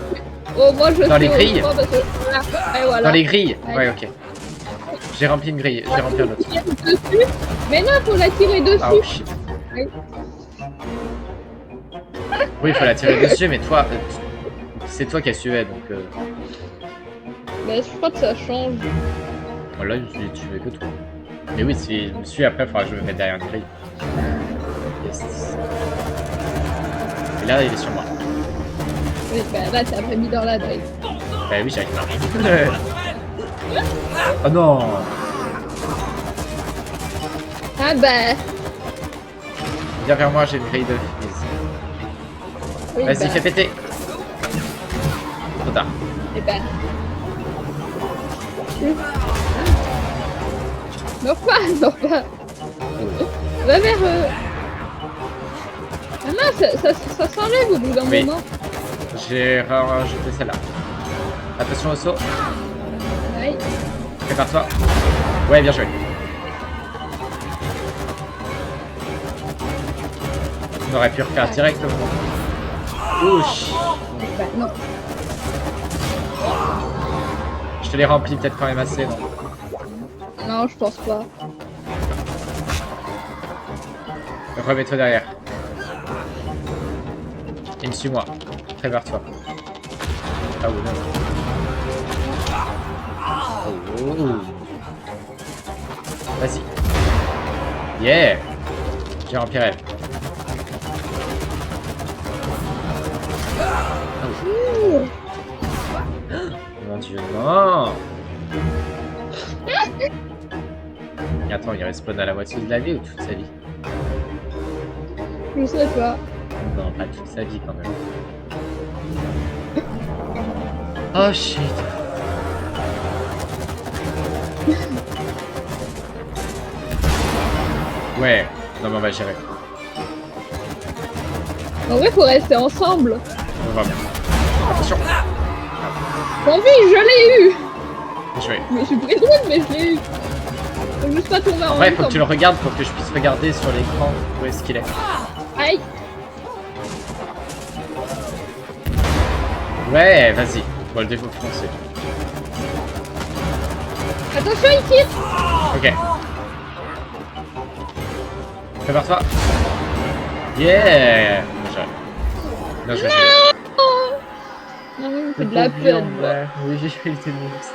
Oh, moi je
Dans
sais
les
au
grilles.
fond parce que... Voilà. Et voilà.
Dans les grilles.
Allez.
Ouais, ok. J'ai rempli une grille, j'ai rempli un autre.
Tire dessus. Mais non, faut la tirer dessus.
Ah oh shit.
Oui.
Oui, il faut la tirer dessus, mais toi, c'est toi qui as suivi donc.
Bah, je crois que ça change.
Voilà, je suis tué que toi. Mais oui, si je me suis après, il faudra que je me mette derrière une grille. Yes. Et là, il est sur moi.
Oui, bah là, t'as pas mis dans la drive.
Bah oui, j'arrive pas. Oh non.
Ah bah.
Viens vers moi, j'ai une grille de frise.
Oui,
Vas-y,
bah.
fais péter. Trop tard.
Eh ben. Meurs pas. Va vers eux. Ah mince, ça s'enlève au bout d'un
Oui.
moment.
J'ai rajouté celle-là. Attention au saut.
Ouais.
Prépare-toi. Ouais, bien joué. On aurait pu refaire directement. Ouch.
Bah non.
Je te l'ai rempli peut-être quand même assez, non?
Non, je pense pas.
Remets-toi derrière. Et me suis-moi. Prépare-toi. Ah oui, non. Oh. Vas-y. Yeah. J'ai rempli rêve. Oh. Mon dieu, non. Attends, il respawn à la moitié de la vie ou toute sa vie?
Je sais pas.
Non, pas toute sa vie quand même. Oh shit. Ouais, non mais on va gérer.
En vrai, faut rester ensemble.
On va bien. Attention.
Tant pis, je l'ai eu.
Je vais.
Je me suis pris de route, mais je l'ai eu. Faut juste pas tomber en
Ouais,
même
faut
temps.
que tu le regardes pour que je puisse regarder sur l'écran où est-ce qu'il est.
Aïe.
Ouais, vas-y. Bon, le défaut français.
Attention, il tire.
Ok. Prépare-toi. Yeah. Non, je vais
Non, il me fait de la peine.
Oui, j'ai fait le tennis.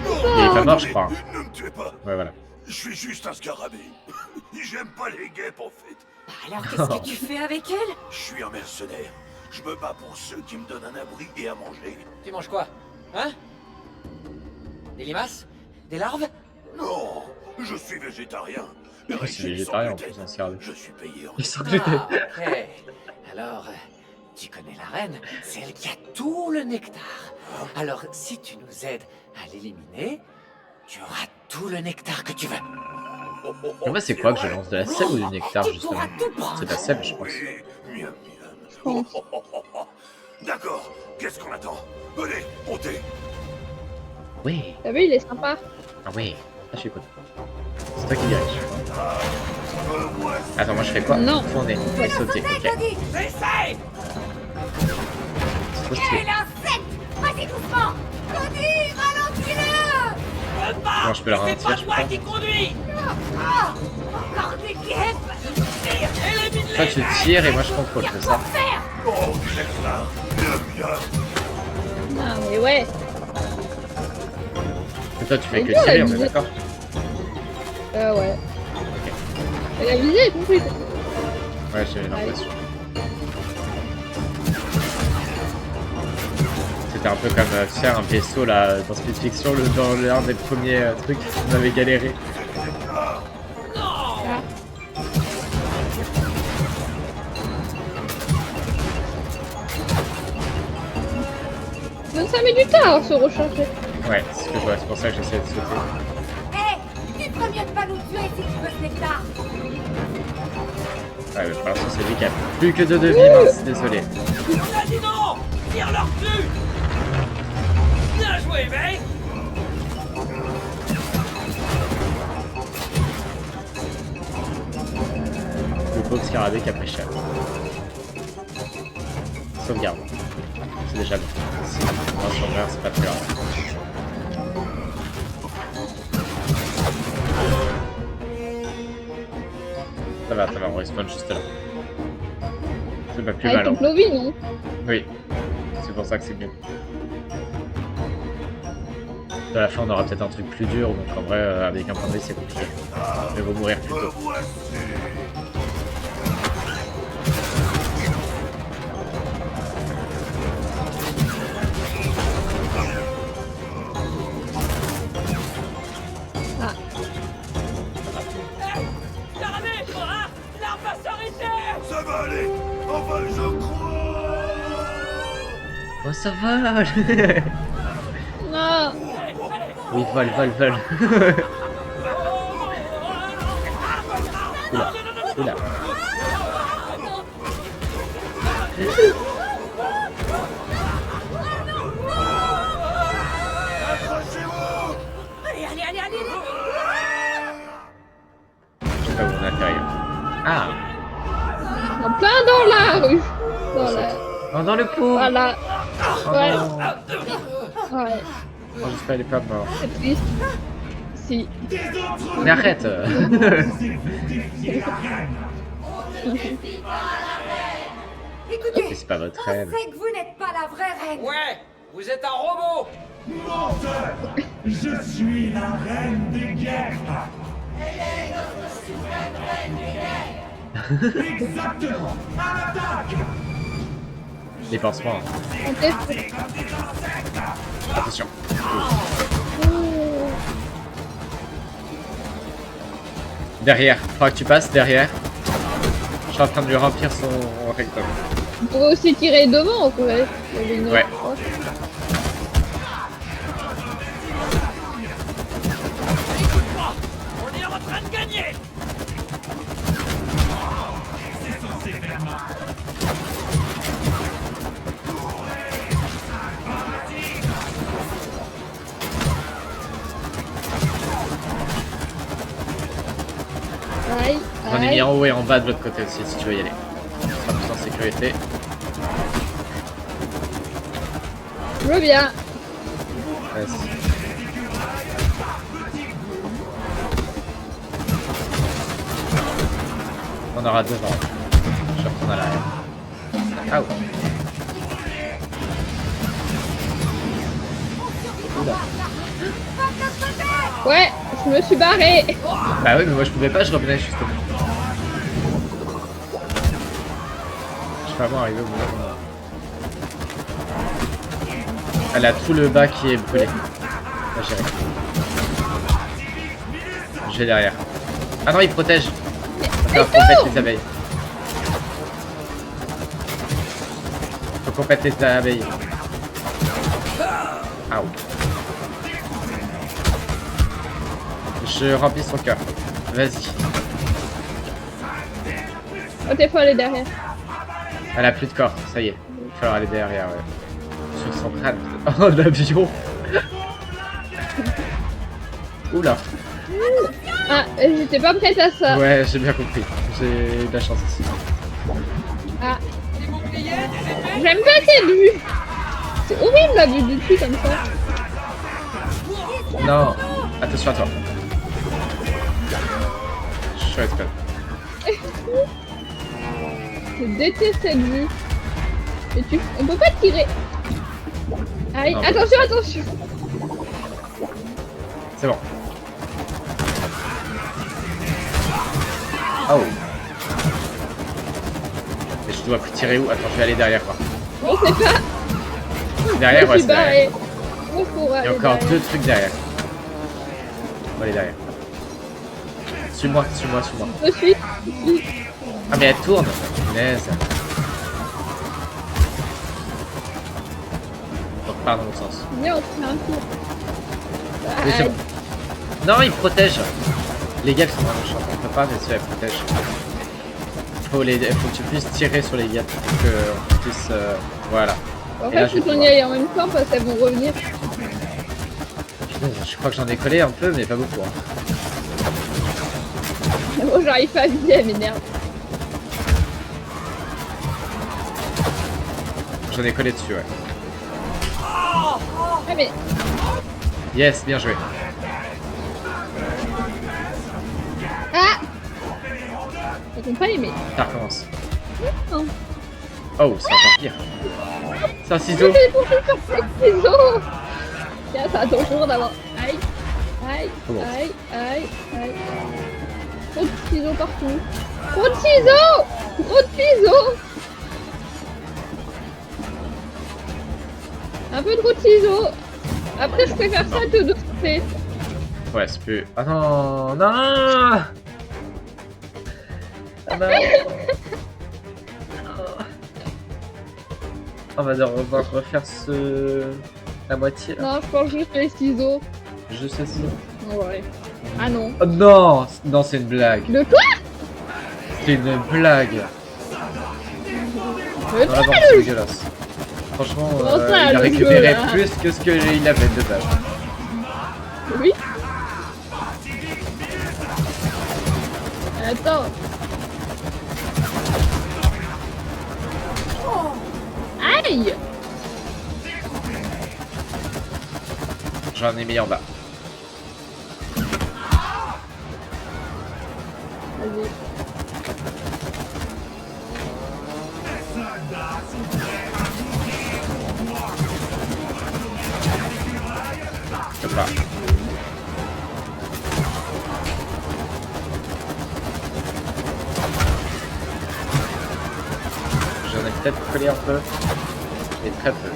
Il est pas mort, je crois.
Ne me tuez pas.
Ouais, voilà.
Je suis juste un scarabée. J'aime pas les guêpes en fait.
Alors qu'est-ce que tu fais avec elle?
Je suis un mercenaire. Je me bats pour ceux qui me donnent un abri et à manger.
Tu manges quoi? Hein? Des limaces? Des larves?
Non, je suis végétarien.
Je suis végétarien en plus, un scarabée.
Je suis payé en
Ils sont gluten.
Ah, ok. Alors, tu connais la reine? C'est elle qui a tout le nectar. Alors, si tu nous aides à l'éliminer, tu auras tout le nectar que tu veux.
En vrai, c'est quoi que je lance? De la sève ou du nectar, justement? C'est de la sève, je pense.
Miam, miam. D'accord, qu'est-ce qu'on attend? Allez, montez.
Oui.
T'as vu, il est sympa.
Ah oui. Ah, je suis content. C'est toi qui dirige. Attends, moi je fais quoi?
Non.
Tourner et sauter. Ok.
Essaye!
C'est trop stylé.
Vas-y doucement! Cody, ralentis-le!
Comment je peux la ralentir, je crois?
qui conduis! Encore des guêpes! Tire! Élimine-les!
Toi tu tires et moi je contrôle, c'est ça?
Oh, nectar. Miam, miam.
Ah, mais ouais.
Et toi tu fais
C'est
que
dur,
tirer,
la
on est
visée.
d'accord?
Ouais. Et la visée est comprise.
Ouais, j'ai l'impression. C'était un peu comme tu sais, un vaisseau là dans Speed Fiction, dans l'un des premiers trucs, on avait galéré.
Ah. Donc ça met du temps à se recharger.
Ouais, c'est ce que je vois, c'est pour ça que j'essaie de sauter.
Hé! Tu ferais mieux de pas nous tuer si tu veux ce nectar!
Ouais, mais pour l'instant c'est lui qui a plus que 2 de vie, mince, désolé.
On a dit non! Tire-leur dessus! Bien joué, mec!
Le pauvre scarabée qui a pris cher. Sauvegarde. C'est déjà bon. Si on s'en meurt, c'est pas très grave. Ça va, on respawn juste là. C'est pas plus
Avec
mal.
ton
Hein.
Clovy, non?
Oui, c'est pour ça que c'est bien. À la fin, on aura peut-être un truc plus dur, donc en vrai, avec un point de vie, c'est compliqué. Mais vaut mourir plus tôt. Oh, ça vole.
Non.
Oui, vole. Oula.
Allez.
Je sais pas où on a fait rien. Ah.
En plein dans la rue.
Oh, dans le pot.
Voilà.
Oh,
Ouais.
non.
Ouais.
Oh, j'espère qu'elle est pas morte.
C'est triste. Si.
Mais arrête.
Écoutez,
Mais c'est pas votre
on
reine.
sait que vous n'êtes pas la vraie reine.
Ouais, vous êtes un robot.
Menteur! Je suis la reine des guêpes! Exactement! À l'attaque!
Les pansements.
On teste.
Attention. Derrière. Faudra que tu passes derrière. Je suis en train de lui remplir son rectum.
On pourrait aussi tirer devant, ouais. Il y avait une
Ouais.
approche.
On est en train de gagner.
C'est censé faire mal!
Aïe.
J'en ai mis en haut et en bas de l'autre côté aussi si tu veux y aller. Tu seras plus en sécurité.
Je veux bien.
Vas-y. On aura devant. Je retourne à l'arrière. Ah ouais.
Ouais, je me suis barré.
Bah oui, mais moi je pouvais pas, je revenais justement. Je suis vraiment arrivé au moment. Elle a tout le bas qui est brûlé. Là, j'ai rien. J'ai derrière. Ah non, il protège. Faut qu'on pète les abeilles. Faut qu'on pète les abeilles. Ah oui. Je remplis son cœur. Vas-y.
Oh, t'es faut aller derrière.
Elle a plus de corps, ça y est. Il va falloir aller derrière, ouais. Sur son crâne. Oh, l'avion. Oula.
Ah, j'étais pas prête à ça.
Ouais, j'ai bien compris. J'ai eu de la chance ici.
Ah. J'aime pas cette vue. C'est horrible la vue du dessus comme ça.
Non. Attention à toi. Chouette quand même.
Je déteste cette vue. Et on peut pas tirer. Aïe,
Non,
attention.
C'est bon. Oh. Et je dois tirer où? Attends, je vais aller derrière quoi.
On sait pas.
Derrière,
Je
ouais,
suis
c'est derrière.
barrée. Moi, faut
Il y
aller
a encore
derrière.
deux trucs derrière. On va aller derrière. Suis-moi.
Je suis.
Ah mais elle tourne. Punaise. On repart dans l'autre sens.
Viens, on fait un tour.
Oui, c'est
Aïe.
bon. Non, il protège. Les guêpes sont vraiment chiantes. On peut pas, mais elles protègent. Faut que tu puisses tirer sur les guêpes pour qu'on puisse... voilà.
En
Et là,
fait,
je
faut
vais
qu'on y aille en même temps parce qu'elles vont revenir.
Putain, je crois que j'en ai collé un peu, mais pas beaucoup. Hein.
Bon, j'arrive pas à viser, elle m'énerve.
J'en ai collé dessus, ouais.
Ah, mais.
Yes, bien joué.
Ah! Ils vont pas aimer.
Ça recommence.
Non.
Oh, c'est encore pire. C'est un ciseau.
C'est pour faire le ciseau. Tiens, c'est à ton tour d'abord. Aïe.
Comment?
Aïe. Trop de ciseaux partout. Trop de ciseaux. Un peu trop de ciseaux. Après, je préfère ça te doser.
Ouais, c'est plus... Ah non. Non. Ah non. On va devoir refaire la moitié là.
Non, je pense juste les ciseaux.
Juste les ciseaux.
Ouais. Ah non.
Oh non! Non, c'est une blague.
De quoi?
C'est une blague.
Le
Dans la vente, c'est dégueulasse. Franchement,
Comment ça,
il a
le
récupéré
jeu, là
plus que ce qu'il avait de base.
Oui. Attends. Aïe!
J'en ai mis en bas.
Vas-y.
Je sais pas. J'en ai peut-être collé un peu. Mais très peu.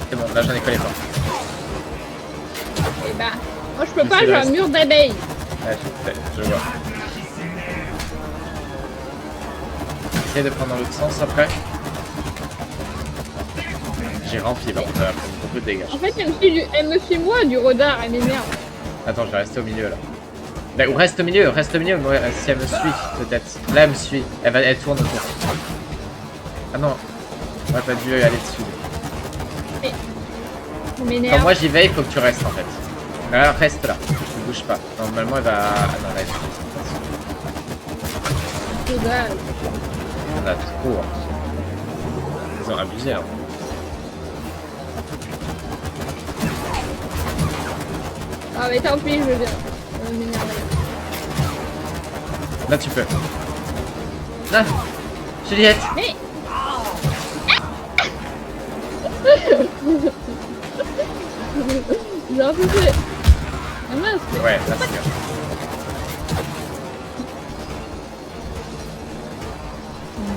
C'est bon, là j'en ai collé pas.
Eh bah, moi je peux pas, j'ai un mur d'abeilles.
Ouais, je vois. Essaye de prendre dans l'autre sens après. J'ai rempli, par contre, beaucoup de dégâts.
En fait, elle me suit moi du rodard, elle m'énerve.
Attends, je vais rester au milieu là. Bah, ou reste au milieu, moi, si elle me suit, peut-être. Là, elle me suit, elle tourne autour. Ah non, on aurait pas dû aller dessus.
Mais... on m'énerve.
Quand moi j'y vais, il faut que tu restes en fait. Là, reste là, ne bouge pas. Normalement, elle va. Ah non, là, elle suit.
Rodard.
On a trop. Hein. Ils ont abusé. Hein.
Ah, mais tant pis, je veux bien.
Là, tu peux. Là, Juliette.
Mais. J'ai un peu fait. Ah mince.
Ouais, là c'est bien.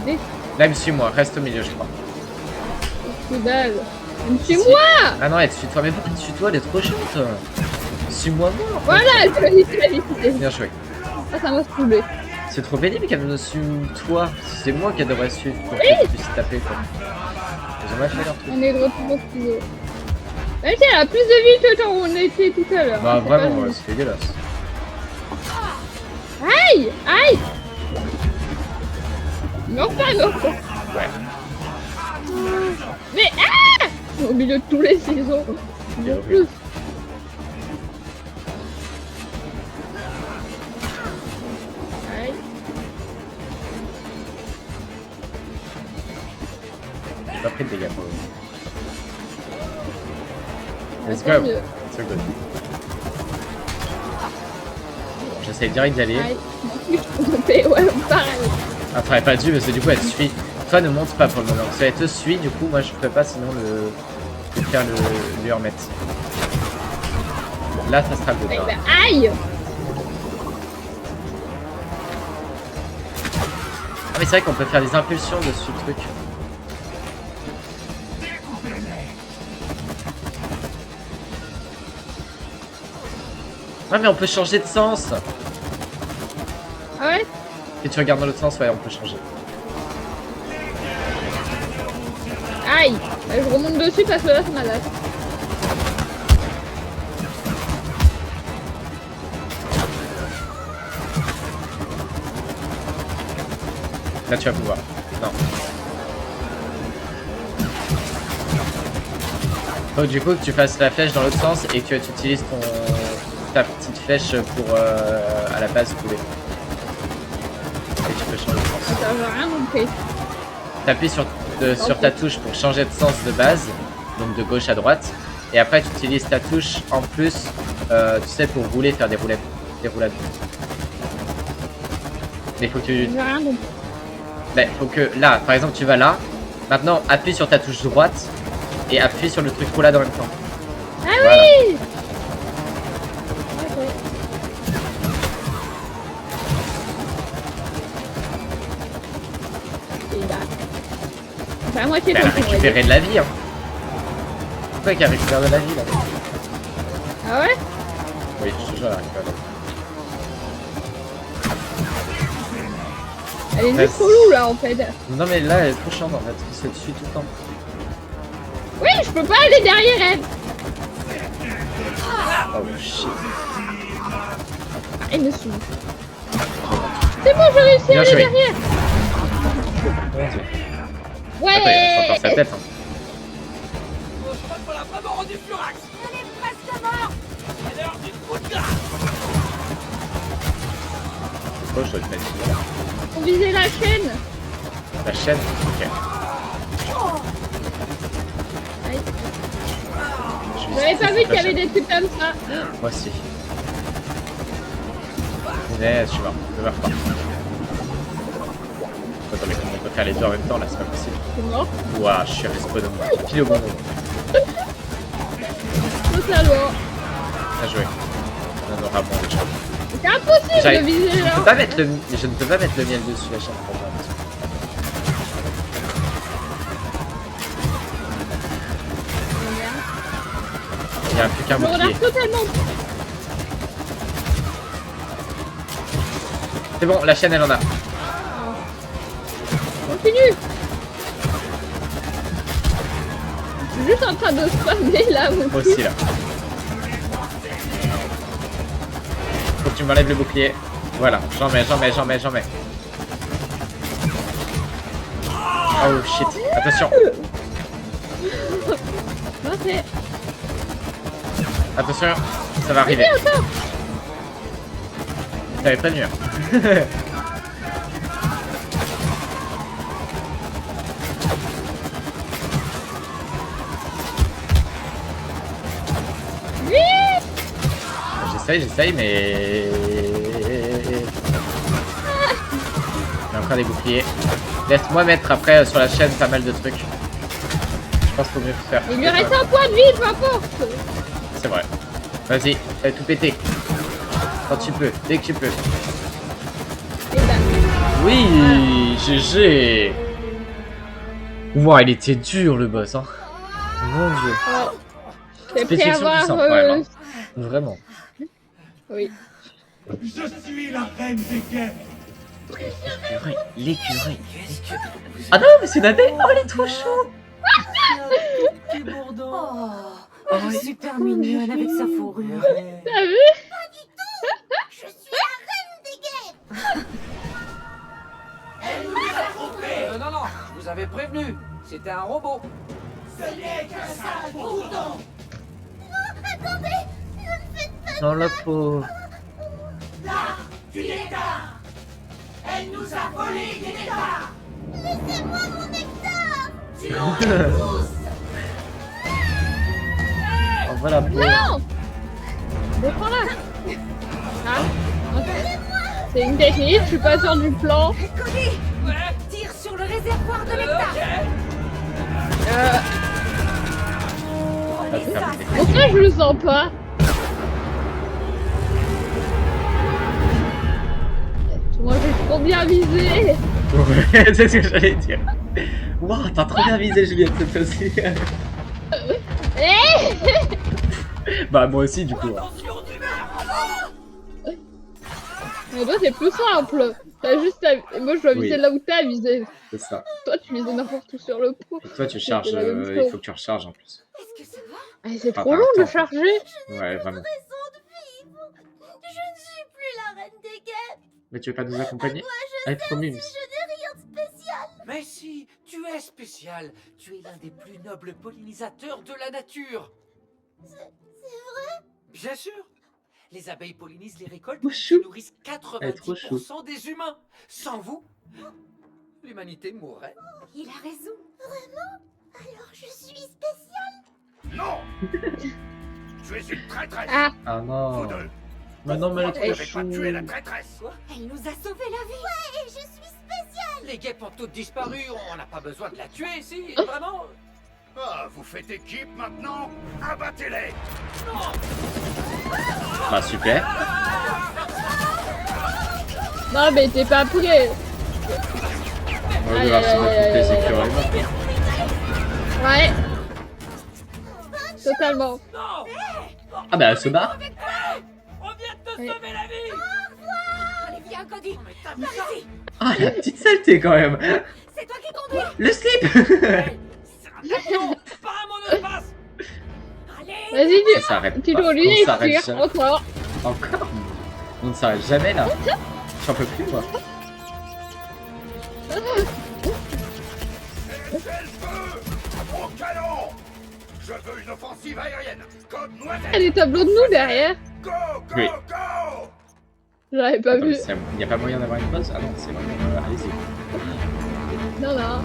Là, elle me suit moi, reste au milieu, je crois.
Que dalle. Elle me suit moi.
Ah non, elle te suit toi, mais pourquoi tu suis toi? Elle est trop chiante. Suis-moi moi.
Voilà, tu l'as dit.
Bien joué.
Ah, ça m'a saoulé.
C'est trop pénible qu'elle me suive toi. C'est moi qui devrais suivre pour que tu puisses taper quoi. Ils ont mal fait leur truc.
On est de retour au studio. Même si elle a plus de vie que quand on était tout à l'heure.
Bah vraiment, ouais, c'est dégueulasse.
Aïe! Aïe! Non pas, non pas.
Ouais.
Mais ah! Au milieu de tous les ciseaux. En plus. Aïe.
J'ai pas pris de dégâts pour le moment. Let's
Attends,
go.
mieux.
So good. J'essaie direct d'y aller.
Ouais, pareil.
Ah, t'aurais pas dû parce que du coup elle te suit. Toi ne monte pas pour le moment. Si elle te suit, du coup moi je ferais pas sinon le faire lui remettre. Bon, là ça sera le
Ouais,
départ.
bah, aïe!
Ah mais c'est vrai qu'on peut faire des impulsions dessus le truc. Ah mais on peut changer de sens.
Ah ouais?
Si tu regardes dans l'autre sens, ouais on peut changer.
Aïe! Je remonte dessus parce que là ça m'a lasse.
Là tu vas pouvoir. Non. Faut du coup que tu fasses la flèche dans l'autre sens et que tu utilises ta petite flèche pour à la base couler. Et tu peux changer de sens.
Ça j'ai rien compris.
T'appuies sur ta touche pour changer de sens de base, donc de gauche à droite. Et après tu utilises ta touche en plus, tu sais, pour rouler, faire des roulades. Mais il faut que tu...
J'ai rien compris.
Bah, faut que là, par exemple, tu vas là. Maintenant, appuie sur ta touche droite et appuie sur le truc roulade en même temps.
Ah
voilà.
Oui! Ok. Et là. Enfin, moi qui ai
Elle a
compris.
récupéré de la vie. Hein. Pourquoi qu'elle récupère de la vie là?
Ah ouais?
Oui, je te jure, elle récupère de la vie.
Elle est juste relou là en fait.
Non mais là elle est trop chiante en fait, parce qu'elle te suit tout le temps.
Oui, je peux pas aller derrière elle.
Oh shit.
Elle me suit. C'est bon, j'ai réussi à aller derrière.
Mon dieu.
Ouais.
Attends, il reste encore sa tête. Hein.
Je crois qu'on l'a vraiment rendu furax. On est presque mort. C'est l'heure d'une coup de grâce.
Pourquoi je dois te mettre là?
On visait la chaîne.
La chaîne? Ok.
Aïe. J'avais pas vu qu'il y avait des trucs comme ça.
Moi aussi. Mais je suis mort. Je meurs pas. Attends, mais comment on peut faire les deux en même temps là? C'est pas possible.
Je suis mort.
Ouah, je suis respawn pile au bon moment.
Totalement.
Bien joué. On en aura bon déjà.
C'est impossible de viser
je
là.
ne peux pas mettre le... Je ne peux pas mettre le miel dessus la chaîne. Il n'y a plus qu'un
Je me
bouclier.
regarde totalement.
C'est bon, la chaîne elle en a.
Continue. Je suis juste en train de spammer là.
Moi aussi là. Faut que tu m'enlèves le bouclier. Voilà, j'en mets. Oh shit, attention.
Parfait.
Attention, ça va arriver. T'avais prévenu. J'essaye, mais... Il y a encore des boucliers. Laisse-moi mettre après sur la chaîne pas mal de trucs. Je pense qu'il faut mieux faire.
Il lui reste un point de vie, peu importe.
C'est vrai. Vas-y, fais tout péter. Quand tu peux, dès que tu peux.
Et ben.
Oui, GG. Wow, il était dur le boss, hein. Mon dieu.
Oh. C'est prêt à
Spécifique
avoir...
puissant, quand même, hein. Vraiment.
Oui.
Je suis la reine des guêpes.
L'écureuil. Ah non, mais c'est Nadé. Oh, elle est trop chou.
Oh, elle est super mignonne avec sa fourrure.
T'as vu?
Je suis la reine des guêpes.
Elle nous a trompés. Non, je vous avais prévenu. C'était un robot.
Ce n'est qu'un sale bourdon.
Non, attendez. Ne me faites pas.
Non, la pauvre.
Là, du nectar. Elle nous a volé du nectar.
Laissez-moi mon nectar.
Tu en es tous.
Oh, voilà, pauvre.
Non. Reprends-la. Ah, ok. C'est une technique, je suis pas sûr du plan.
Cody, tire sur le réservoir de nectar.
Pourquoi je le sens pas? Moi j'ai trop bien visé.
Ouais, c'est ce que j'allais dire. Wow, t'as trop bien visé, Juliette, cette fois-ci. Bah, moi aussi, du coup.
Mais toi c'est plus simple. T'as juste à... Moi je dois viser
Oui.
là où t'as visé.
C'est ça.
Toi tu visais n'importe où sur le pot.
Et toi, tu charges.
C'est la même chose.
Il faut que tu recharges en plus.
Est-ce que ça va?
Ah, c'est
Ah,
trop
t'as
long
un
de
temps.
charger.
Ouais, vraiment.
Raison de vivre. Je ne suis plus la reine des guêpes.
Mais tu veux pas nous accompagner?
Je
Être mimes.
je n'ai rien de spécial.
Mais si, tu es spécial. Tu es l'un des plus nobles pollinisateurs de la nature.
C'est vrai?
Bien sûr. Les abeilles pollinisent les récoltes
Trop
qui
chou.
nourrissent
Elle est trop chou.
90% des humains. Sans vous, l'humanité mourrait.
Il a raison.
Vraiment? Alors je suis spéciale?
Non. Tu es une traîtresse.
Ah.
Ah
Vous
non.
deux.
Mais non, mais elle
Vous
est
n'avez
trop
pas tué la
chou.
traîtresse.
Elle nous a sauvé la vie.
Ouais, et je suis spéciale.
Les guêpes ont toutes disparu. On n'a pas besoin de la tuer, si. Vraiment.
Ah, vous faites équipe maintenant? Abattez-les.
Bah, super.
Non mais t'es pas prêt.
On va devoir se battre toutes les écureuils.
Ouais. Totalement.
Ah bah, elle se barre.
On vient de te sauver la vie.
Allez, viens, Cody. Par ici.
Ah, la petite saleté quand même.
C'est toi qui conduis.
Le slip.
C'est un camion, pas un monospace.
Vas-y,
Ça s'arrête
tu
pas.
dois lui
On s'arrête
écrire
jamais.
encore.
Encore. On ne s'arrête jamais là. J'en peux plus moi.
Cessez le feu! Au canon! Je veux une offensive aérienne! Code
Il y a
noisette!
des tableaux de nous derrière.
Go, go,
Oui.
go!
J'avais pas
Attends,
vu.
il n'y a pas moyen d'avoir une pause? Ah non, c'est vraiment... allez-y.
Non, non.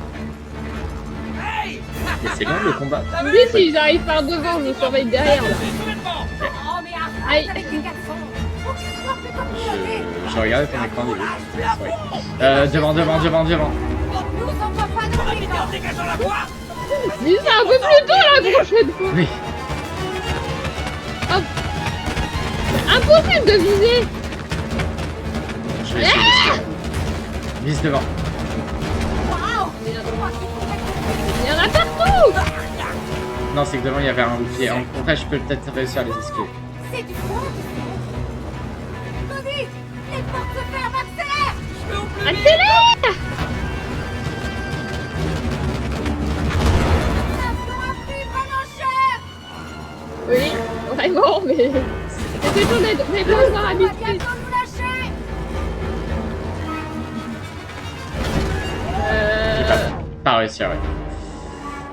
Hey!
Mais c'est long le combat.
T'as vu?
Lui, s'ils arrivent par devant, je surveille derrière là.
Oh mais
Aïe.
arrête avec les garçons. Faut que tu sois plus comme piloté.
Je regarde ton écran début. Devant.
Nous on voit pas de
Arrêtez en dégageant la voie.
Dis ça un peu plus tôt la prochaine fois.
Oui.
Hop. Impossible de viser.
Je vais essayer de vise devant.
Waouh.
Il y en a partout.
Non, c'est que devant il y avait un bouclier. En vrai, je peux peut-être réussir à les esquiver.
C'est du fond. Cody, les portes se ferment, accélère.
Je vais au plus vite.
Accélère.
L'avion a pris vraiment cher.
Oui, vraiment, mais c'était ton aide. Mais pas avoir
On va
habitué.
bientôt nous lâcher.
J'ai pas réussi, ouais.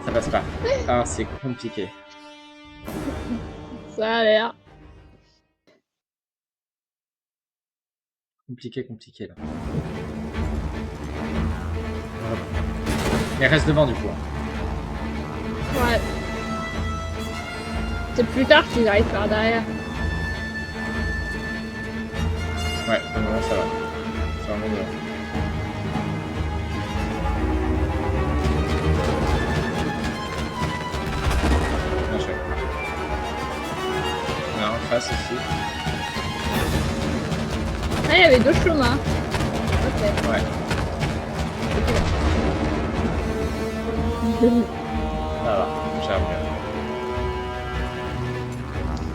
Ça passe pas. Ah, c'est compliqué.
Ça a l'air.
Compliqué là. Mais reste devant du coup.
Ouais. C'est plus tard qu'ils arrivent par derrière.
Ouais, pour le moment ça va. C'est vraiment bien. Bien joué. Là, en face aussi.
Ah, il y avait deux chemins. Ok.
Ouais. Ça va, j'ai bien.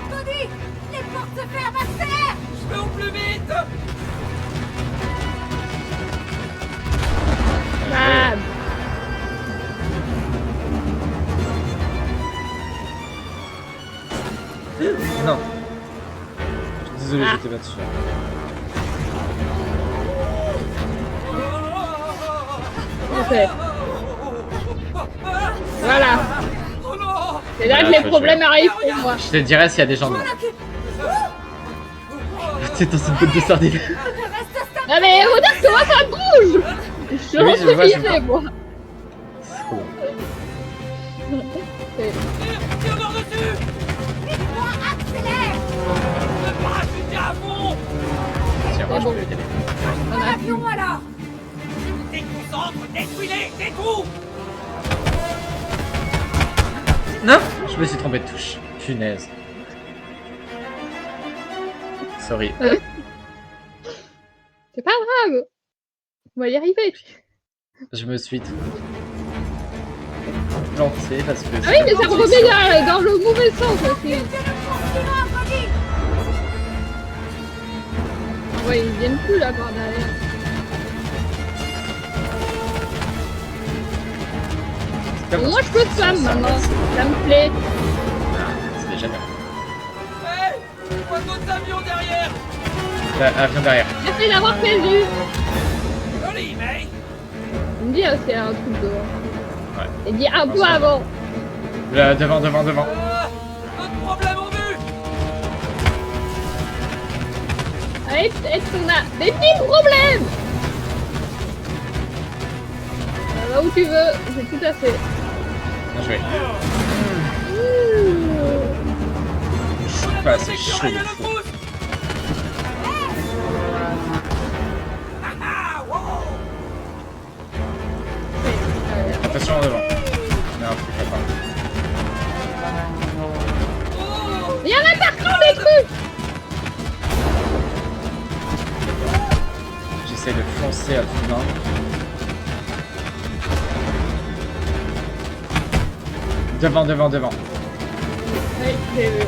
Cody, les portes se ferment, accélère.
Je vais au plus vite.
Bam.
Non. Désolé, j'étais pas dessus.
Ok. Voilà.
Oh non.
C'est là
Voilà,
que les
faut
problèmes
jouer.
arrivent pour moi.
Je te dirai s'il y a des gens devant. C'est dans une boîte de sardines.
Non mais faut dire que moi ça bouge. Je suis
Oui, je vois, je
refusé, moi.
C'est trop bon.
Tire par dessus.
Vite-moi, accélère.
Le parachute est à fond.
Tiens, moi, je
bon.
peux l'aider.
On a
Avion alors.
Déconcentre, détruis-les, c'est tout.
Non, je me suis trompé de touche. Punaise. Sorry.
C'est pas grave. On va y arriver.
Je me suis planté parce que...
Ah oui, mais ça remet dans le mauvais sens aussi. Ouais, ils viennent plus là par derrière. Au moins je peux spam maintenant. Ça me plaît.
C'est déjà bien.
Hey, je vois d'autres avions derrière.
Avion derrière.
J'essaie d'avoir prévu.
Joli, mais...
Il me dit c'est un truc devant.
Ouais.
Il dit un peu avant.
Devant.
Notre problème en vue.
Est-ce qu'on a des petits problèmes? Va où tu veux, c'est tout à fait.
Bien joué.
On a
C'est
passé
chaud
que
de
le
fou.
pouce. Ah, wow.
Attention en devant. Non, c'est pas.
Oh.
Il y en a partout des trucs.
J'essaie de foncer à tout blanc. Devant.
Oui, j'ai vu.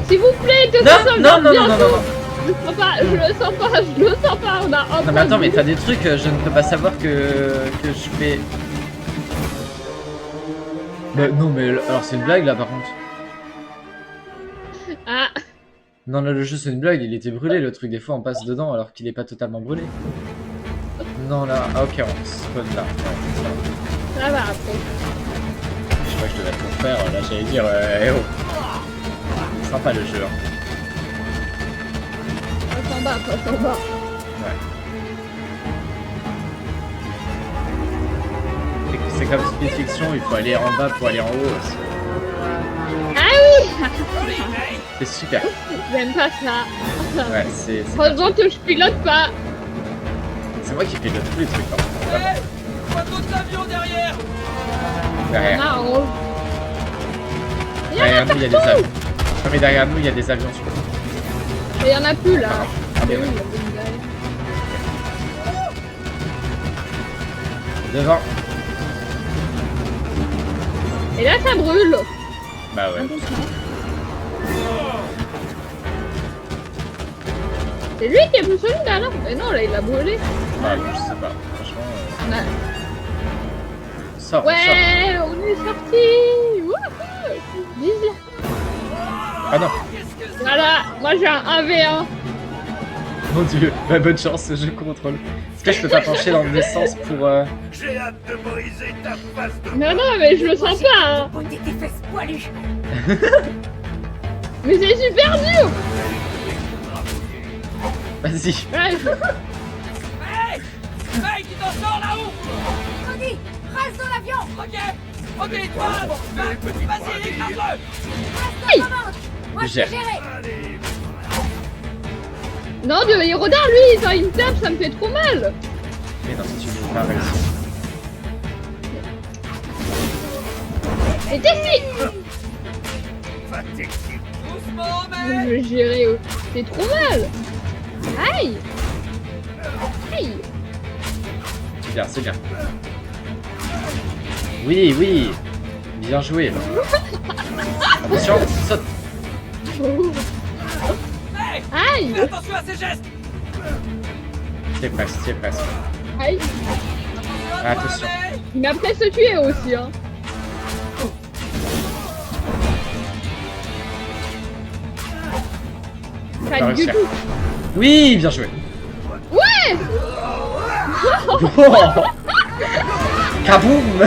S'il vous plaît, de toute façon,
Non.
bientôt. Je le sens pas, je le sens pas, je le sens pas. On a un
Non mais attends, mais t'as des trucs, je ne peux pas savoir que je fais... Bah non mais alors c'est une blague là par contre.
Ah,
Non là le jeu c'est une blague, il était brûlé le truc, des fois on passe dedans alors qu'il est pas totalement brûlé. Non là, ah ok on spawn là, ouais,
ça va après.
je crois que je devais tout faire, là j'allais dire eh oh. Sympa le jeu hein.
Passe en bas, passe en bas.
Ouais. C'est comme Speed Fiction, il faut aller en bas pour aller en haut aussi.
Ah oui.
C'est super.
J'aime pas ça.
Ouais, c'est...
Heureusement que je pilote pas.
C'est moi qui pilote tous les trucs hein.
Hey, pas d'autres avions derrière.
Derrière.
Ah, on...
Derrière nous il y a des avions. Non mais derrière nous il y a des avions sur nous.
Mais il y en a plus là.
Ah mais ouais.
Oui, il y a une derrière.
Devant.
Et là ça brûle.
Bah ouais.
C'est lui qui a plus celui là. Mais non, là il a brûlé.
Ah je sais pas. Franchement...
Ouais.
Sors,
Ouais, on est sorti. Wouhou. Vise là.
Ah non.
Voilà, moi j'ai un 1v1.
Mon dieu, bah, bonne chance, je contrôle. Est-ce que je peux pas pencher dans le sens pour...
J'ai hâte de briser ta face de...
Non, non, mais je le sens pas. Hein.
Beauté tes fesses poilues.
Mais c'est super dur.
Vas-y.
Ouais,
Hey, hey, qui t'en sort là-haut?
Cody, reste dans l'avion.
Ok, ok, toi, vas-y, écrase-le.
Aïe.
Moi je
Gère.
vais gérer.
Non, il regarde lui, quand il me tape, ça me fait trop mal.
Mais non, si tu veux pas réussir.
Et Tessie.
Doucement,
Je
mec.
vais gérer, c'est trop mal. Aïe. Aïe.
C'est bien, c'est bien. Oui, oui. Bien joué. Attention, saute.
Hey,
Aïe.
fais attention à ces gestes.
C'est presque, c'est presque.
Aïe.
Attention.
Il m'a presque tué aussi, hein. Pas du
réussir.
tout.
Oui, bien joué.
Ouais.
Oh Kaboum.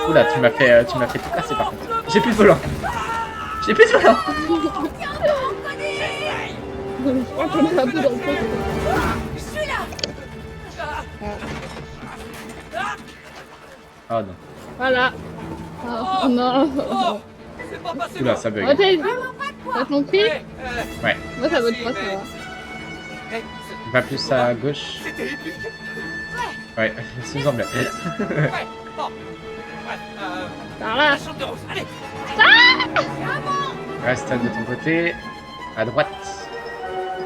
Oula, tu m'as fait tout casser par contre. J'ai plus de volant. J'ai plus de volant.
Je crois qu'on est un peu dans le feu.
Je suis là.
Oh non.
Voilà. Oh non.
Oh, c'est pas passé.
Oula, ça bug.
Oh, t'as compris?
Hey,
Ouais.
Moi ça vote pas, ça va.
hey,
Va plus à gauche.
c'était épique.
Ouais, ça me semblait.
Ouais, bon. Ouais,
Par là.
la chambre de rose, allez.
Reste de ton côté. À droite.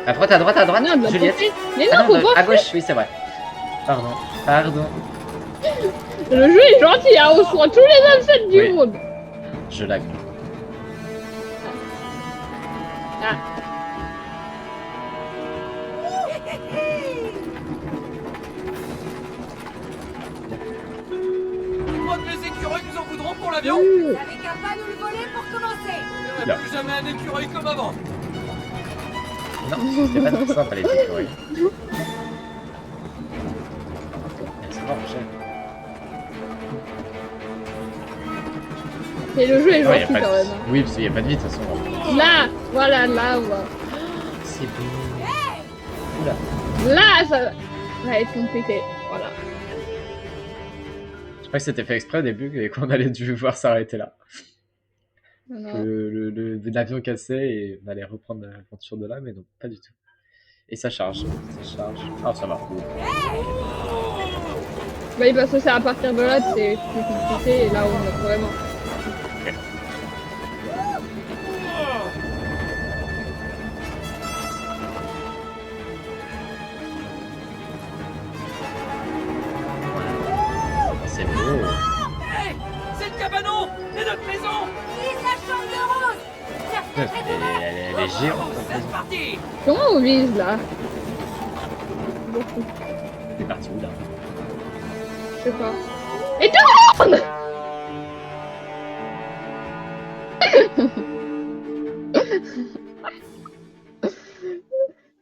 À droite, à droite, à droite.
Non, de l'autre
Juliette.
côté. Mais
Ah
non, faut
non,
pas
à gauche, oui, c'est vrai. Pardon, pardon.
Le jeu est gentil, hein, on se prend tous les upsets du
Oui.
monde.
Je lag.
Ah.
Moi de les écureuils nous en voudront pour l'avion.
Vous avez qu'à pas nous le voler pour commencer.
Il n'y aura plus jamais un écureuil comme avant.
Non, c'était pas très sympa les écureuils. C'est bon,
Et le jeu est
non, y a
gentil
pas
quand
de...
même.
Oui, parce qu'il n'y a pas de vie de toute façon.
Là, voilà, là, voilà.
C'est beau. Oula.
Là, ça va être compliqué. Voilà.
Je crois que c'était fait exprès au début et qu'on allait dû voir s'arrêter là.
Non.
Que l'avion cassait et on allait reprendre l'aventure de là, mais non, pas du tout. Et ça charge. Ça charge. Ah, ça va.
Oui, parce que c'est à partir de là que c'est plus compliqué et là on est vraiment.
C'est beau.
Hey, c'est le cabanon et notre maison.
Vise la chambre de rose. Ça fait très dommage.
géant.
C'est parti.
Comment on vise là?
T'es parti où là?
Je sais pas. Et tourne!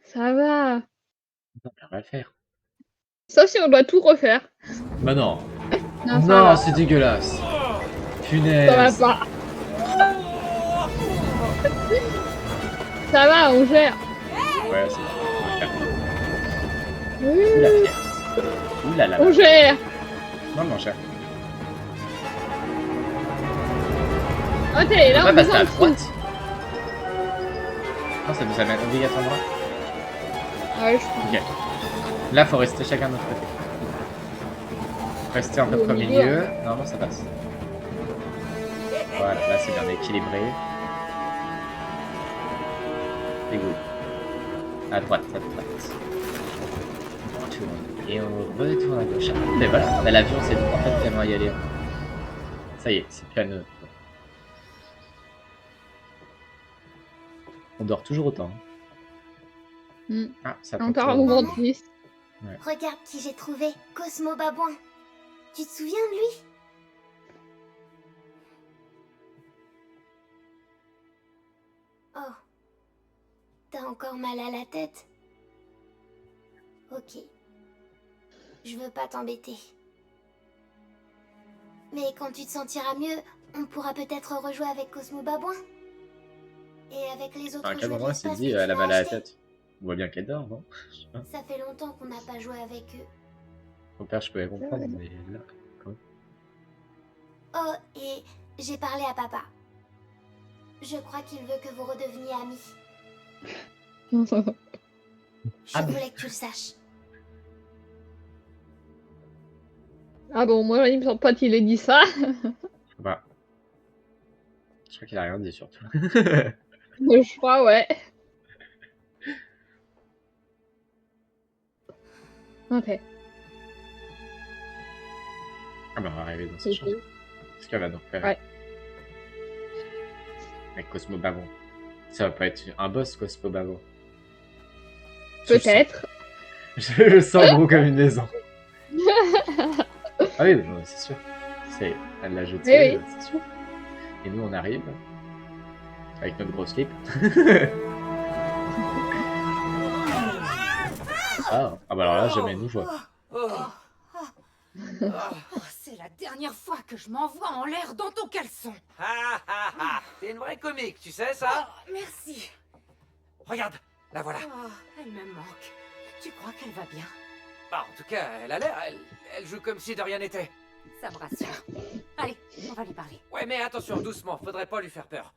Ça va.
On va le faire.
Sauf si on doit tout refaire.
Bah non.
Non, ça
Non,
va.
c'est dégueulasse. Punaise.
Ça va pas. Ça va, on gère.
Ouais, c'est bon. On va le faire.
Oui,
Ouh la pierre. Ouh là là.
on gère.
Non, mon cher.
Ok, là
On va
on
passer à
descend en
droite.
dessous.
Non, ça nous amène obligatoirement.
Ouais, je
Ok. Là, faut rester chacun de notre côté. Rester un peu
Au
au
milieu.
milieu. Normalement, ça passe. Voilà, là, c'est bien équilibré. C'est good. À droite, à droite. On tourne. Et on retourne à gauche. Mais voilà, bah, l'avion, c'est en fait tellement y aller. Ça y est, c'est plus à nous. On dort toujours autant.
Hmm.
Ah, ça
Encore un
tourne.
mouvement de twist.
Ouais.
Regarde qui j'ai trouvé, Cosmo Babouin. Tu te souviens de lui? Oh. T'as encore mal à la tête? Ok. Je veux pas t'embêter. Mais quand tu te sentiras mieux, on pourra peut-être rejouer avec Cosmo Babouin. Et avec les autres
À quel
jouets de
moment elle s'est
l'espace
dit
que
elle
tu
a
m'as
mal à la
achetés.
tête? On voit bien qu'elle dort, non? Je sais pas.
Ça fait longtemps qu'on n'a pas joué avec eux.
Mon père, je pouvais comprendre, mais là, quand
Oh, et j'ai parlé à papa. Je crois qu'il veut que vous redeveniez amis. Je
Ah bon.
voulais que tu le saches.
Ah bon, moi il me semble pas qu'il ait dit ça.
Bah. Je crois qu'il a rien dit surtout.
Je crois, ouais. Ok.
Ah bah on va arriver dans
C'est
cette chambre.
tout.
Est-ce qu'elle va nous repérer?
Ouais.
Avec Cosmo Babon. Ça va pas être un boss, Cosmo Babon.
Peut-être.
Je le sens gros comme une maison. Ah oui, bah, c'est sûr. Elle l'a jeté,
Oui, oui.
c'est sûr. Et nous, on arrive. Avec notre grosse clip. Ah bah alors là, jamais nous voit.
Oh, c'est la dernière fois que je m'envoie en l'air dans ton caleçon.
Ah ah ah. T'es une vraie comique, tu sais ça?
Oh, merci.
Regarde, la voilà.
Oh, elle me manque. Tu crois qu'elle va bien?
Bah, en tout cas, elle a l'air. Elle joue comme si de rien n'était.
Ça me rassure. Allez, on va lui parler.
Ouais, mais attention, doucement, faudrait pas lui faire peur.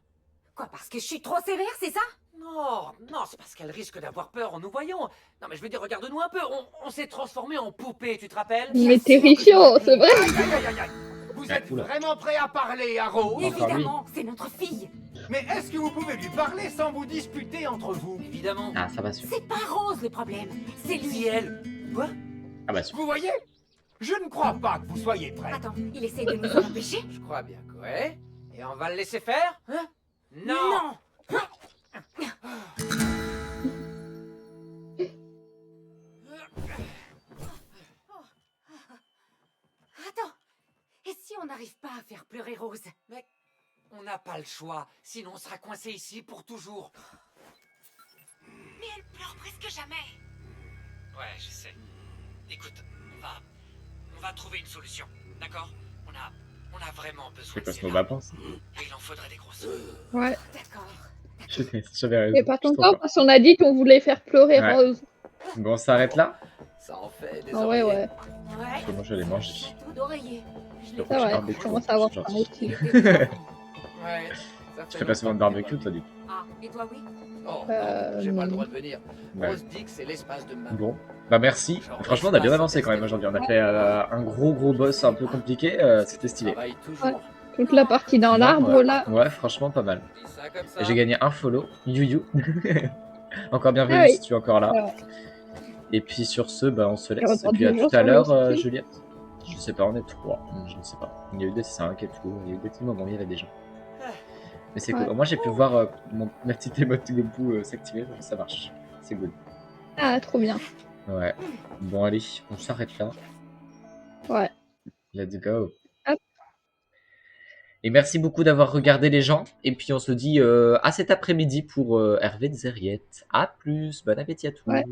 Quoi, parce que je suis trop sévère, c'est ça?
Non, non, c'est parce qu'elle risque d'avoir peur en nous voyant. Non, mais je veux dire, regarde-nous un peu. On s'est transformé en poupée, tu te rappelles?
Mais terrifiant, c'est vrai.
Aïe, aïe, aïe, aïe, aïe. Vous êtes
Oula.
vraiment prêt à parler à Rose?
Évidemment, c'est notre fille.
Mais est-ce que vous pouvez lui parler sans vous disputer entre vous?
Évidemment.
Ah, ça va sûr.
C'est pas Rose le problème, c'est
Si
lui.
elle. Quoi?
Ah bah sûr.
Vous voyez? Je ne crois pas que vous soyez prêts.
Attends, il essaie de nous en empêcher?
Je crois bien que ouais. Et on va le laisser faire? Hein? Non.
Non. Attends, et si on n'arrive pas à faire pleurer Rose?
Mais on n'a pas le choix, sinon on sera coincé ici pour toujours.
Mais elle pleure presque jamais.
Ouais, je sais. Écoute, on va trouver une solution, d'accord? On a vraiment besoin
C'est
de
Cosmo
ces
Babon.
larmes. Et il en faudrait des grosses.
Ouais.
D'accord.
J'avais raison.
Mais par
je
contre,
trouve pas.
parce qu'on a dit qu'on voulait faire pleurer
Ouais.
Rose.
Bon, on s'arrête là.
Ça en fait des
Ah ouais,
oreillers.
ouais.
Parce que
Ouais.
moi, je l'ai mangé.
Château d'oreiller. Je
Le
l'ai
Ça va,
barbecue,
je commence à avoir
c'est
faim
gentil.
aussi.
Ouais, ça
Tu fais pas souvent de barbecue, toi, du coup?
Ah, et toi, oui?
Oh,
Euh,
non, j'ai pas le
non.
droit de venir.
Ouais.
Rose dit que c'est l'espace de ma...
Bon, bah merci. Franchement, on a bien avancé quand même aujourd'hui. On a fait un gros boss un peu compliqué. C'était stylé.
Travaille toujours.
Ouais. Toute la partie dans l'arbre,
Ouais.
là.
Ouais, franchement, pas mal.
Dis ça comme ça.
Et j'ai gagné un follow. You. Encore bienvenue
Ah oui.
si tu es encore là.
Ouais.
Et puis sur ce, bah, on se
Et
laisse. Et
on
puis à
toujours
tout à
sur le
l'heure,
stream.
Juliette. Je sais pas, on est 3. Je ne sais pas. Il y a eu des 5 et tout. Il y a eu des petits moments, il y avait des gens. Mais c'est
Ouais.
cool. Moi, j'ai pu voir ma petite émote Goku s'activer, donc ça marche. C'est good.
Ah, trop bien.
Ouais. Bon, allez, on s'arrête là.
Ouais.
Let's go.
Hop.
Et merci beaucoup d'avoir regardé les gens. Et puis on se dit à cet après-midi pour Hervé de Zeriette. À plus, bon appétit à tous.
Ouais.